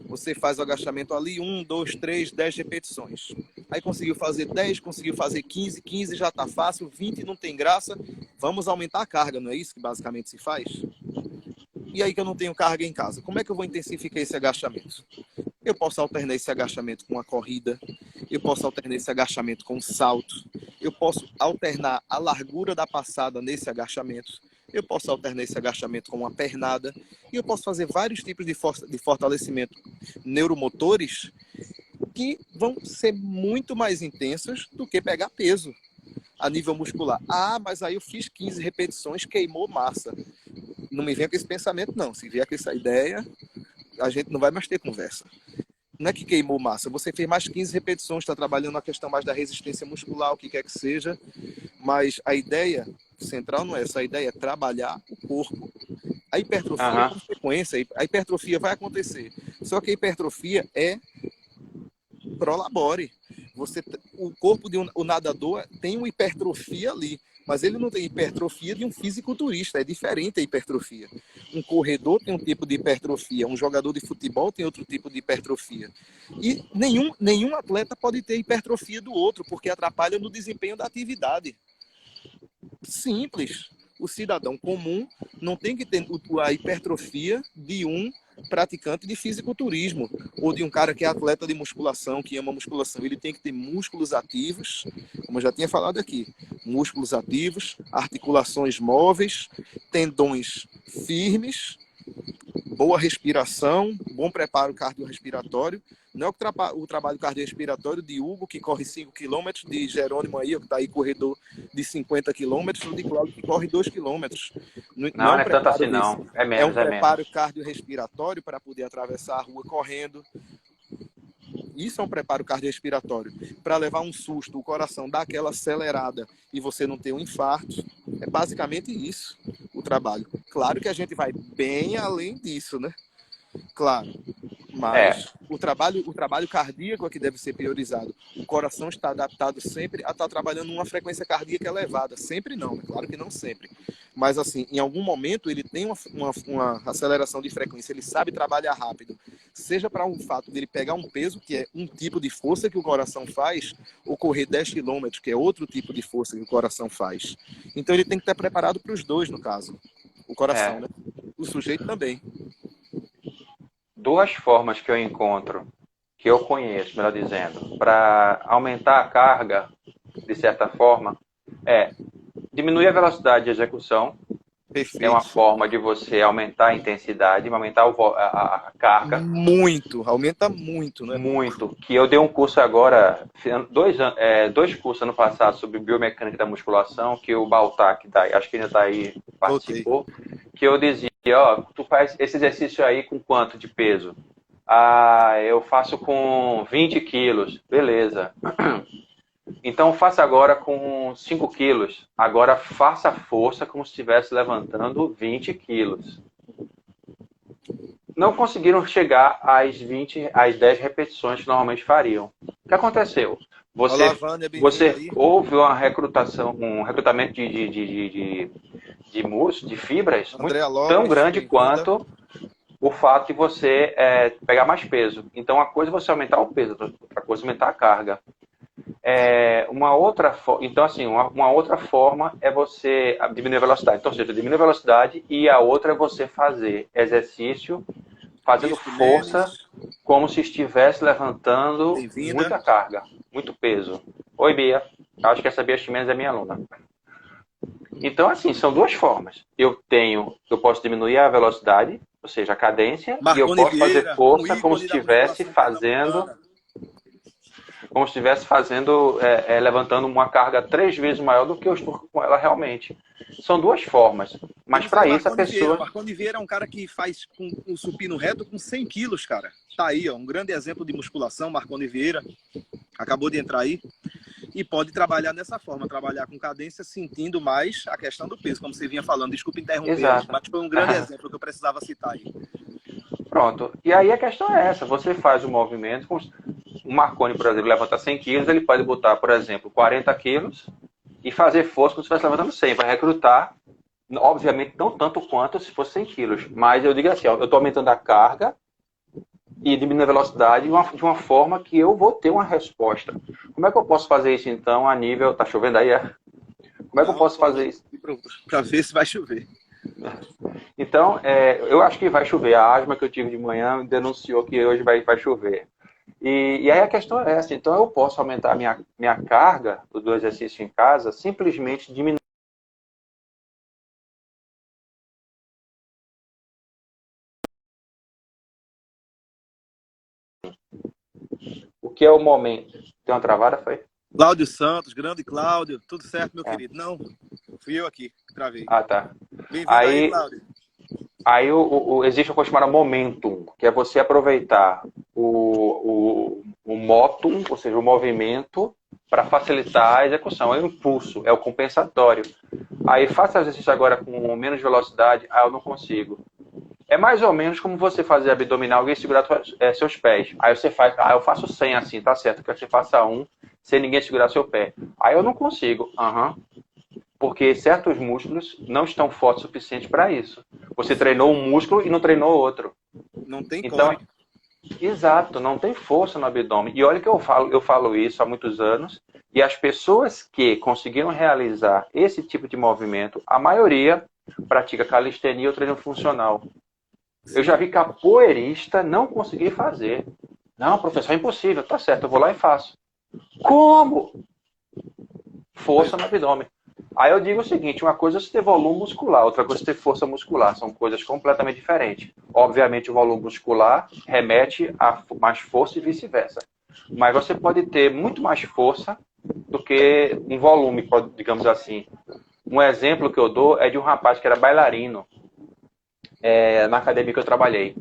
Você faz o agachamento ali, 1, 2, 3, 10 repetições. Aí conseguiu fazer 10, conseguiu fazer 15, 15 já está fácil, 20 não tem graça. Vamos aumentar a carga, não é isso que basicamente se faz? E aí que eu não tenho carga em casa, como é que eu vou intensificar esse agachamento? Eu posso alternar esse agachamento com uma corrida, eu posso alternar esse agachamento com um salto, eu posso alternar a largura da passada nesse agachamento, eu posso alternar esse agachamento com uma pernada, e eu posso fazer vários tipos de fortalecimento neuromotores que vão ser muito mais intensos do que pegar peso a nível muscular. Ah, mas aí eu fiz 15 repetições, queimou massa. Não me venha com esse pensamento, não. Se vier com essa ideia, a gente não vai mais ter conversa. Não é que queimou massa, você fez mais 15 repetições, está trabalhando a questão mais da resistência muscular, o que quer que seja, mas a ideia central não é essa, a ideia é trabalhar o corpo. A hipertrofia é consequência, a hipertrofia vai acontecer, só que a hipertrofia é prolabore. O corpo de um nadador tem uma hipertrofia ali, mas ele não tem hipertrofia de um fisiculturista, é diferente a hipertrofia. Um corredor tem um tipo de hipertrofia, um jogador de futebol tem outro tipo de hipertrofia. E nenhum atleta pode ter hipertrofia do outro, porque atrapalha no desempenho da atividade. Simples. o cidadão comum não tem que ter a hipertrofia de um praticante de fisiculturismo ou de um cara que é atleta de musculação, que ama musculação. Ele tem que ter músculos ativos, como eu já tinha falado aqui, músculos ativos, articulações móveis, tendões firmes, boa respiração, bom preparo cardiorrespiratório. Não é o trabalho cardiorrespiratório de Hugo, que corre 5 quilômetros, de Jerônimo aí, que está aí corredor de 50 quilômetros, ou de Cláudio, que corre 2 quilômetros. Não é tanto assim, não. É É um menos, é preparo menos. cardiorrespiratório para poder atravessar a rua correndo. Isso é um preparo cardiorrespiratório. Para levar um susto, o coração dá aquela acelerada e você não ter um infarto. É basicamente isso o trabalho. Claro que a gente vai bem além disso, né? Claro. Mas o trabalho cardíaco é que deve ser priorizado. O coração está adaptado sempre a estar trabalhando numa frequência cardíaca elevada. Sempre não, né? Claro que não sempre. Mas, assim, em algum momento ele tem uma aceleração de frequência, ele sabe trabalhar rápido. Seja para um fato dele pegar um peso, que é um tipo de força que o coração faz, ou correr 10 quilômetros, que é outro tipo de força que o coração faz. Então ele tem que estar preparado para os dois, no caso. O coração, né? O sujeito também. Duas formas que eu encontro, que eu conheço, melhor dizendo, para aumentar a carga, de certa forma, é diminuir a velocidade de execução. Perfeito. É uma forma de você aumentar a intensidade, aumentar a carga. Muito, aumenta muito, né? Muito. Que eu dei um curso agora, dois cursos ano passado sobre biomecânica da musculação, que o Baltar, acho que ainda está aí, participou, que eu dizia, ó, tu faz esse exercício aí com quanto de peso? Ah, eu faço com 20 quilos. Beleza. Então faça agora com 5 quilos. Agora faça força como se estivesse levantando 20 quilos. Não conseguiram chegar às 10 repetições que normalmente fariam. O que aconteceu? Você houve um recrutamento de músculos, de fibras, tão grande quanto o fato de você pegar mais peso. Então, uma coisa é você aumentar o peso, outra coisa é aumentar a carga. Uma outra forma é você diminuir a velocidade. Então, ou seja, diminuir a velocidade, e a outra é você fazer exercício fazendo força como se estivesse levantando muita carga, muito peso. Oi, Bia. Acho que essa Bia Ximenes é minha aluna. Então, assim, são duas formas. Eu posso diminuir a velocidade, ou seja, a cadência, e eu posso fazer força como se estivesse fazendo, levantando uma carga 3 vezes maior do que eu estou com ela realmente. São duas formas. Mas para isso a pessoa... Marconi Vieira é um cara que faz com um supino reto com 100 quilos, cara. Tá aí, ó, um grande exemplo de musculação, Marconi Vieira. Acabou de entrar aí. E pode trabalhar dessa forma, trabalhar com cadência, sentindo mais a questão do peso, como você vinha falando. Desculpa interromper, exato, mas foi um grande exemplo que eu precisava citar aí. Pronto. E aí a questão é essa. Você faz o movimento... O Marconi, por exemplo, levanta 100 quilos, ele pode botar, por exemplo, 40 quilos e fazer força como se estivesse levantando 100, para recrutar, obviamente, não tanto quanto se fosse 100 quilos. Mas eu digo assim, ó, eu estou aumentando a carga e diminuindo a velocidade de uma forma que eu vou ter uma resposta. Como é que eu posso fazer isso, então, a nível... Tá chovendo aí, é? Como é que eu posso fazer isso? Para ver se vai chover. Então, eu acho que vai chover. A asma que eu tive de manhã denunciou que hoje vai chover. E aí a questão é essa. Então, eu posso aumentar a minha carga do exercício em casa simplesmente diminuindo. O que é o momento? Tem uma travada, foi? Cláudio Santos, grande Cláudio. Tudo certo, meu querido? Não, fui eu aqui que travei. Ah, tá. Bem-vindo aí, Cláudio. Aí existe uma coisa chamada momentum, que é você aproveitar o motum, ou seja, o movimento, para facilitar a execução. É o impulso, é o compensatório. Aí faça exercício agora com menos velocidade, eu não consigo. É mais ou menos como você fazer abdominal e segurar seus pés. Aí você faz, eu faço 100 assim, tá certo, que você faça 1 sem ninguém segurar seu pé. Aí eu não consigo. Porque certos músculos não estão fortes o suficiente para isso. Você treinou um músculo e não treinou outro. Não tem então, exato, não tem força no abdômen. E olha que eu falo isso há muitos anos, E as pessoas que conseguiram realizar esse tipo de movimento, a maioria pratica calistenia ou treino funcional. Eu já vi capoeirista não conseguir fazer. Não, professor, é impossível. Tá certo, eu vou lá e faço. Como? Força no abdômen. Aí eu digo o seguinte, uma coisa é você ter volume muscular, outra coisa é ter força muscular. São coisas completamente diferentes. Obviamente o volume muscular remete a mais força e vice-versa. Mas você pode ter muito mais força do que um volume, digamos assim. Um exemplo que eu dou é de um rapaz que era bailarino na academia que eu trabalhei.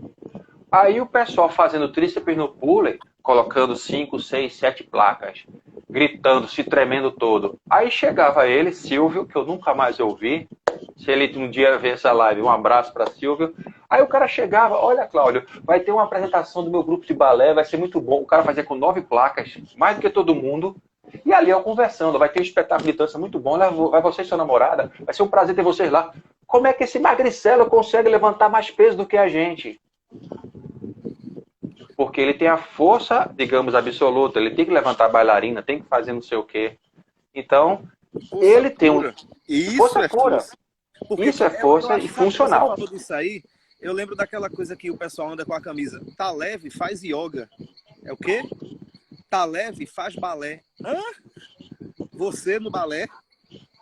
Aí o pessoal fazendo tríceps no pulley, colocando 5, 6, 7 placas, gritando, se tremendo todo. Aí chegava ele, Silvio, que eu nunca mais ouvi. Se ele um dia ver essa live, um abraço para Silvio. Aí o cara chegava, olha, Cláudio, vai ter uma apresentação do meu grupo de balé, vai ser muito bom. O cara fazia com 9 placas, mais do que todo mundo. E ali eu conversando, vai ter um espetáculo de dança muito bom, vai você e sua namorada, vai ser um prazer ter vocês lá. Como é que esse magricelo consegue levantar mais peso do que a gente? Porque ele tem a força, digamos, absoluta. Ele tem que levantar a bailarina, tem que fazer não sei o quê. Então, Força ele tem pura. Isso Força é pura. força. Porque Isso é força e Você funcional. falou disso aí, eu lembro daquela coisa que o pessoal anda com a camisa. Tá leve, faz yoga. É o quê? Tá leve, faz balé. Hã? Você no balé,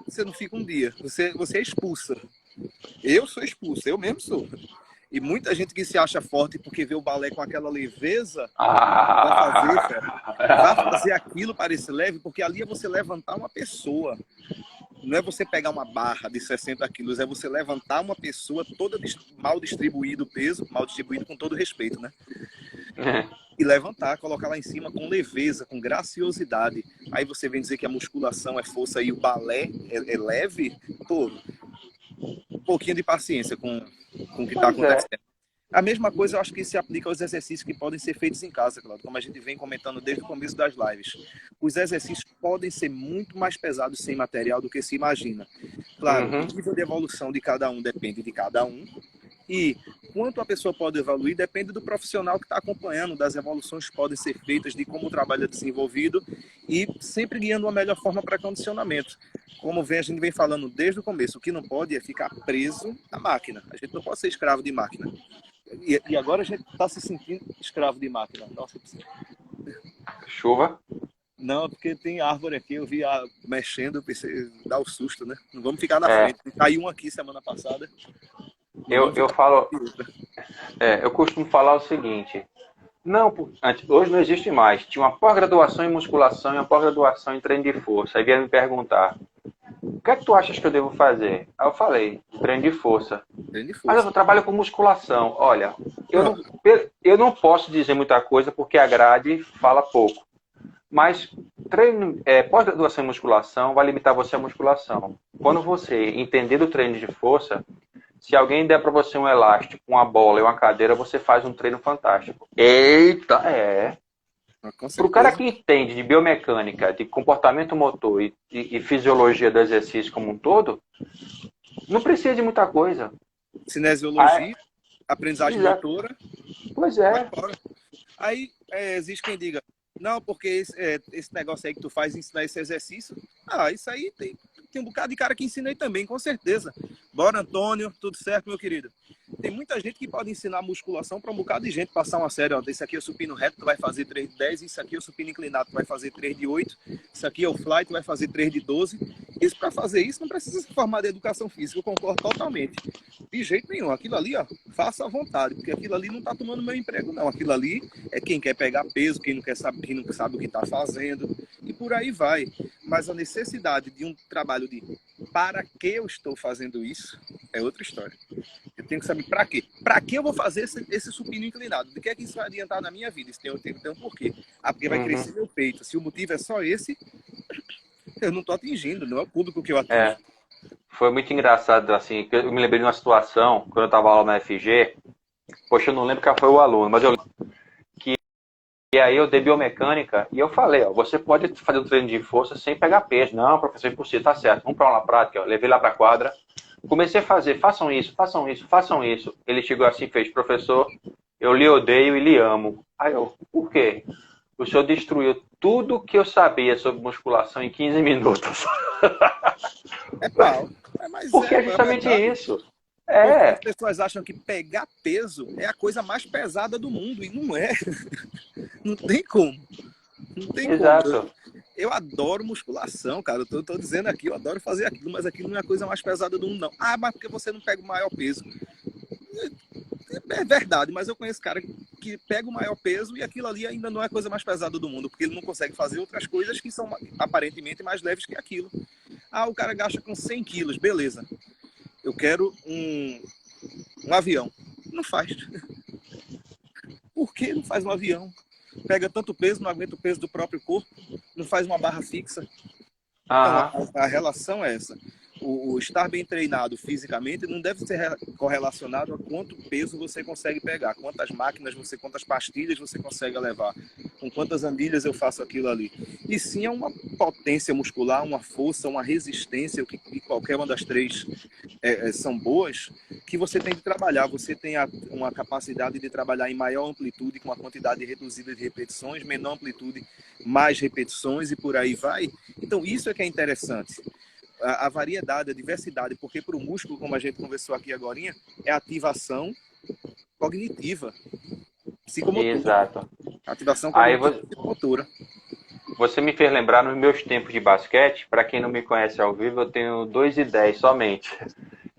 você não fica um dia. Você é expulsa. Eu sou expulso, eu mesmo sou. E muita gente que se acha forte porque vê o balé com aquela leveza, vai fazer aquilo parecer leve, porque ali é você levantar uma pessoa. Não é você pegar uma barra de 60 quilos, é você levantar uma pessoa toda mal distribuído o peso, mal distribuído com todo respeito, né? E levantar, colocar lá em cima com leveza, com graciosidade. Aí você vem dizer que a musculação é força e o balé é leve. Pô, um pouquinho de paciência com o que está acontecendo. A mesma coisa eu acho que se aplica aos exercícios que podem ser feitos em casa, Claudio, como a gente vem comentando desde o começo das lives. Os exercícios podem ser muito mais pesados sem material do que se imagina. Claro, o nível de evolução de cada um depende de cada um. E quanto a pessoa pode evoluir depende do profissional que está acompanhando, das evoluções que podem ser feitas, de como o trabalho é desenvolvido e sempre guiando uma melhor forma para condicionamento. Como a gente vem falando desde o começo, o que não pode é ficar preso à máquina. A gente não pode ser escravo de máquina. E agora a gente está se sentindo escravo de máquina. Nossa, Chuva? não, porque tem árvore aqui, eu vi mexendo, eu pensei, dá o susto, né? Não vamos ficar na frente. Caiu um aqui semana passada. Eu falo, eu costumo falar o seguinte, hoje não existe mais, tinha uma pós-graduação em musculação e uma pós-graduação em treino de força, aí vieram me perguntar, o que é que tu achas que eu devo fazer? Aí eu falei, treino de força. Mas eu trabalho com musculação, olha, eu não posso dizer muita coisa porque a grade fala pouco, mas pós-graduação em musculação vai limitar você à musculação. Quando você entender do treino de força, se alguém der para você um elástico, uma bola e uma cadeira, você faz um treino fantástico. Eita, Para o cara que entende de biomecânica, de comportamento motor e fisiologia do exercício como um todo, não precisa de muita coisa. Cinesiologia, aprendizagem motora. Pois é. Aí existe quem diga, não, porque esse negócio aí que tu faz, ensinar esse exercício, isso aí tem um bocado de cara que ensina aí também, com certeza. Bora, Antônio, tudo certo, meu querido? Tem muita gente que pode ensinar musculação para um bocado de gente passar uma série, ó, esse aqui é o supino reto, tu vai fazer 3 de 10, isso aqui é o supino inclinado, tu vai fazer 3 de 8, isso aqui é o fly, tu vai fazer 3 de 12. Isso, para fazer isso, não precisa se formar de educação física, eu concordo totalmente. De jeito nenhum, aquilo ali, ó, faça à vontade, porque aquilo ali não tá tomando meu emprego, não. Aquilo ali é quem quer pegar peso, quem não sabe o que tá fazendo, e por aí vai. Mas a necessidade de um trabalho de para que eu estou fazendo isso é outra história. Eu tenho que saber para quê. Para que eu vou fazer esse supino inclinado? Do que é que isso vai adiantar na minha vida? Isso tem um porquê. Porque vai crescer meu peito. Se o motivo é só esse, eu não estou atingindo, não é o público que eu atingo. Foi muito engraçado, assim, eu me lembrei de uma situação, quando eu estava lá na FG, poxa, eu não lembro qual foi o aluno, mas eu lembro que aí eu dei biomecânica e eu falei, ó, você pode fazer o treino de força sem pegar peso. Não, professor, impossível, tá certo, vamos para uma prática, ó. Levei lá para a quadra, comecei a fazer, façam isso, façam isso, façam isso. Ele chegou assim e fez, professor, eu lhe odeio e lhe amo. Aí eu, por quê? O senhor destruiu tudo que eu sabia sobre musculação em 15 minutos. É pau. Mas Porque é é justamente verdade. isso. Porque É, as pessoas acham que pegar peso é a coisa mais pesada do mundo, e não é. Não tem como. Não tem como. exato. Eu adoro musculação, cara. Eu tô dizendo aqui, eu adoro fazer aquilo, mas aquilo não é a coisa mais pesada do mundo, não. Ah, mas porque você não pega o maior peso? É verdade, mas eu conheço cara que pega o maior peso e aquilo ali ainda não é a coisa mais pesada do mundo, porque ele não consegue fazer outras coisas que são aparentemente mais leves que aquilo. Ah, o cara gasta com 100 quilos, beleza. Eu quero um avião. Não faz. Por que não faz um avião? Pega tanto peso, não aguenta o peso do próprio corpo, não faz uma barra fixa. Aham. Então, a relação é essa. O estar bem treinado fisicamente não deve ser correlacionado a quanto peso você consegue pegar, quantas máquinas você, quantas pastilhas você consegue levar, com quantas anilhas eu faço aquilo ali. E sim é uma potência muscular, uma força, uma resistência, que qualquer uma das três são boas, que você tem de trabalhar. Você tem uma capacidade de trabalhar em maior amplitude, com uma quantidade reduzida de repetições, menor amplitude, mais repetições e por aí vai. Então isso é que é interessante. A variedade, a diversidade, porque para o músculo, como a gente conversou aqui agorinha, é ativação cognitiva, psicomotora. Exato. Ativação Aí cognitiva e psicomotora. você me fez lembrar nos meus tempos de basquete. Para quem não me conhece ao vivo, eu tenho 2,10 somente.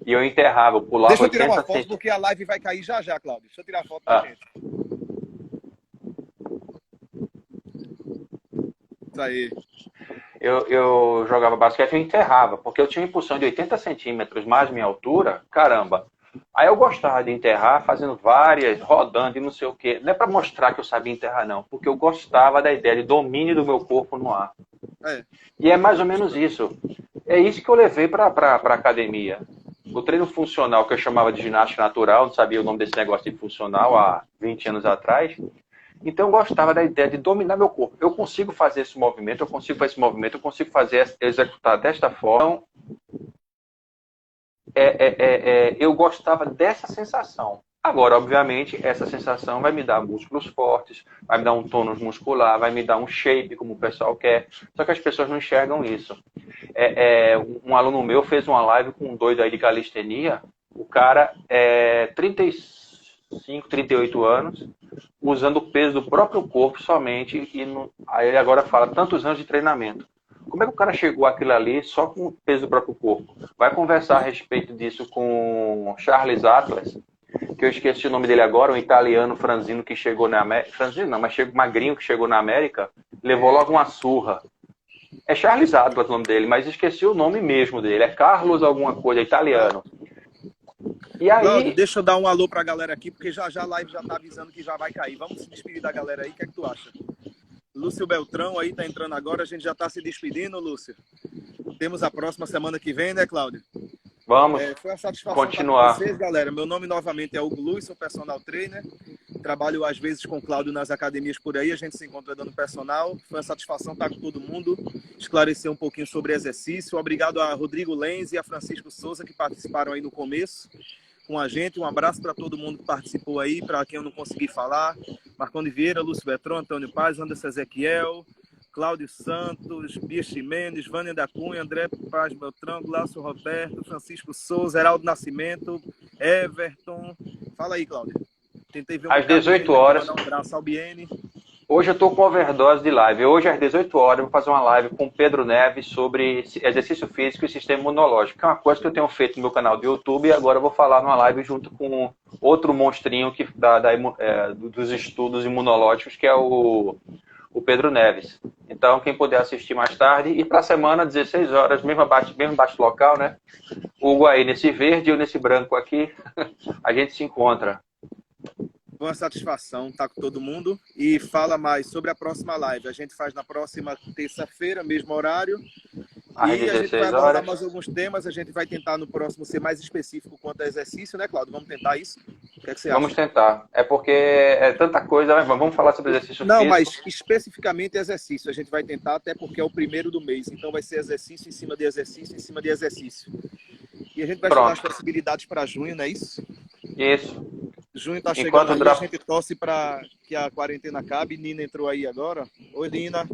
E eu enterrava, eu pulava Deixa eu tirar 80 uma foto, centímetros. porque a live vai cair já já, Cláudio. Deixa eu tirar a foto da gente. Isso aí. Eu jogava basquete e eu enterrava, porque eu tinha uma impulsão de 80 centímetros mais minha altura, caramba. Aí eu gostava de enterrar, fazendo várias, rodando e não sei o quê. Não é para mostrar que eu sabia enterrar, não, porque eu gostava da ideia de domínio do meu corpo no ar. É. E é mais ou menos isso. É isso que eu levei para a academia. O treino funcional, que eu chamava de ginástica natural, não sabia o nome desse negócio de funcional há 20 anos atrás. Então eu gostava da ideia de dominar meu corpo. Eu consigo fazer esse movimento, eu consigo fazer esse movimento, eu consigo executar desta forma. Eu gostava dessa sensação. Agora, obviamente, essa sensação vai me dar músculos fortes, vai me dar um tônus muscular, vai me dar um shape, como o pessoal quer. Só que as pessoas não enxergam isso. Um aluno meu fez uma live com um doido aí de calistenia. O cara é 35, 38 anos, usando o peso do próprio corpo somente. Aí ele agora fala tantos anos de treinamento. Como é que o cara chegou àquilo ali só com o peso do próprio corpo? Vai conversar a respeito disso com Charles Atlas, que eu esqueci o nome dele agora, um italiano franzino que chegou na América. Franzino não, mas magrinho que chegou na América, levou logo uma surra. É Charles Atlas o nome dele, mas esqueci o nome mesmo dele. É Carlos alguma coisa, italiano. E aí... Cláudio, deixa eu dar um alô pra galera aqui, porque já a live já tá avisando que já vai cair. Vamos se despedir da galera aí, o que é que tu acha? Lúcio Beltrão aí tá entrando agora, a gente já tá se despedindo, Lúcio. Temos a próxima semana que vem, né, Cláudio? Vamos Foi uma satisfação continuar. estar com vocês, galera. Meu nome novamente é Hugo Luiz, sou personal trainer. Trabalho às vezes com o Cláudio nas academias por aí, a gente se encontra dando personal. Foi uma satisfação estar com todo mundo, esclarecer um pouquinho sobre exercício. Obrigado a Rodrigo Lenz e a Francisco Souza que participaram aí no começo com a gente. Um abraço para todo mundo que participou aí, para quem eu não consegui falar. Marconi Vieira, Lúcio Bertrão, Antônio Paz, Anderson Ezequiel, Cláudio Santos, Bia Ximenes, Vânia da Cunha, André Paz Beltrão, Glaucio Roberto, Francisco Souza, Heraldo Nascimento, Everton. Fala aí, Cláudio. Tentei ver um às 18 horas. Um abraço ao Biene. Hoje eu estou com overdose de live. Hoje, às 18 horas, eu vou fazer uma live com o Pedro Neves sobre exercício físico e sistema imunológico, que é uma coisa que eu tenho feito no meu canal do YouTube, e agora eu vou falar numa live junto com outro monstrinho dos estudos imunológicos, que é o Pedro Neves. Então, quem puder assistir mais tarde, e para a semana, 16 horas, mesmo bate local, né? O Hugo aí nesse verde e eu nesse branco aqui, a gente se encontra. Uma satisfação estar com todo mundo. E fala mais sobre a próxima live. A gente faz na próxima terça-feira, mesmo horário. Às E a gente 16 vai abordar horas. mais alguns temas. A gente vai tentar no próximo ser mais específico quanto a exercício, né, Cláudio? Vamos tentar isso? O que é que você acha? Vamos tentar. É porque é tanta coisa, mas vamos falar sobre exercício Não, físico. mas especificamente exercício. A gente vai tentar, até porque é o primeiro do mês. Então vai ser exercício em cima de exercício em cima de exercício. E a gente vai estudar as possibilidades para junho, não é isso? Isso. Junho tá chegando Enquanto aí, a draft... gente torce para que a quarentena acabe. Nina entrou aí agora. Oi, Nina.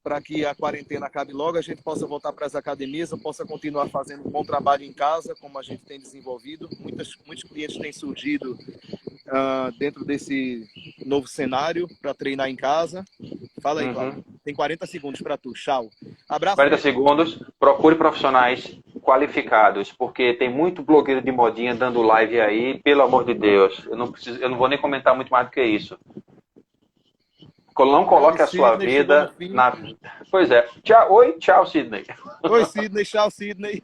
Para que a quarentena acabe logo, a gente possa voltar para as academias, eu possa continuar fazendo um bom trabalho em casa, como a gente tem desenvolvido. Muitos clientes têm surgido dentro desse novo cenário para treinar em casa. Fala aí, Cláudio. Tem 40 segundos para tu. Tchau. Abraço. 40 segundos. Procure profissionais qualificados, porque tem muito blogueiro de modinha dando live aí, pelo amor de Deus. Eu não vou nem comentar muito mais do que isso. Não coloque a sua vida na... Pois é. Tchau. Oi, tchau, Sidney. Oi, Sidney. Tchau, Sidney.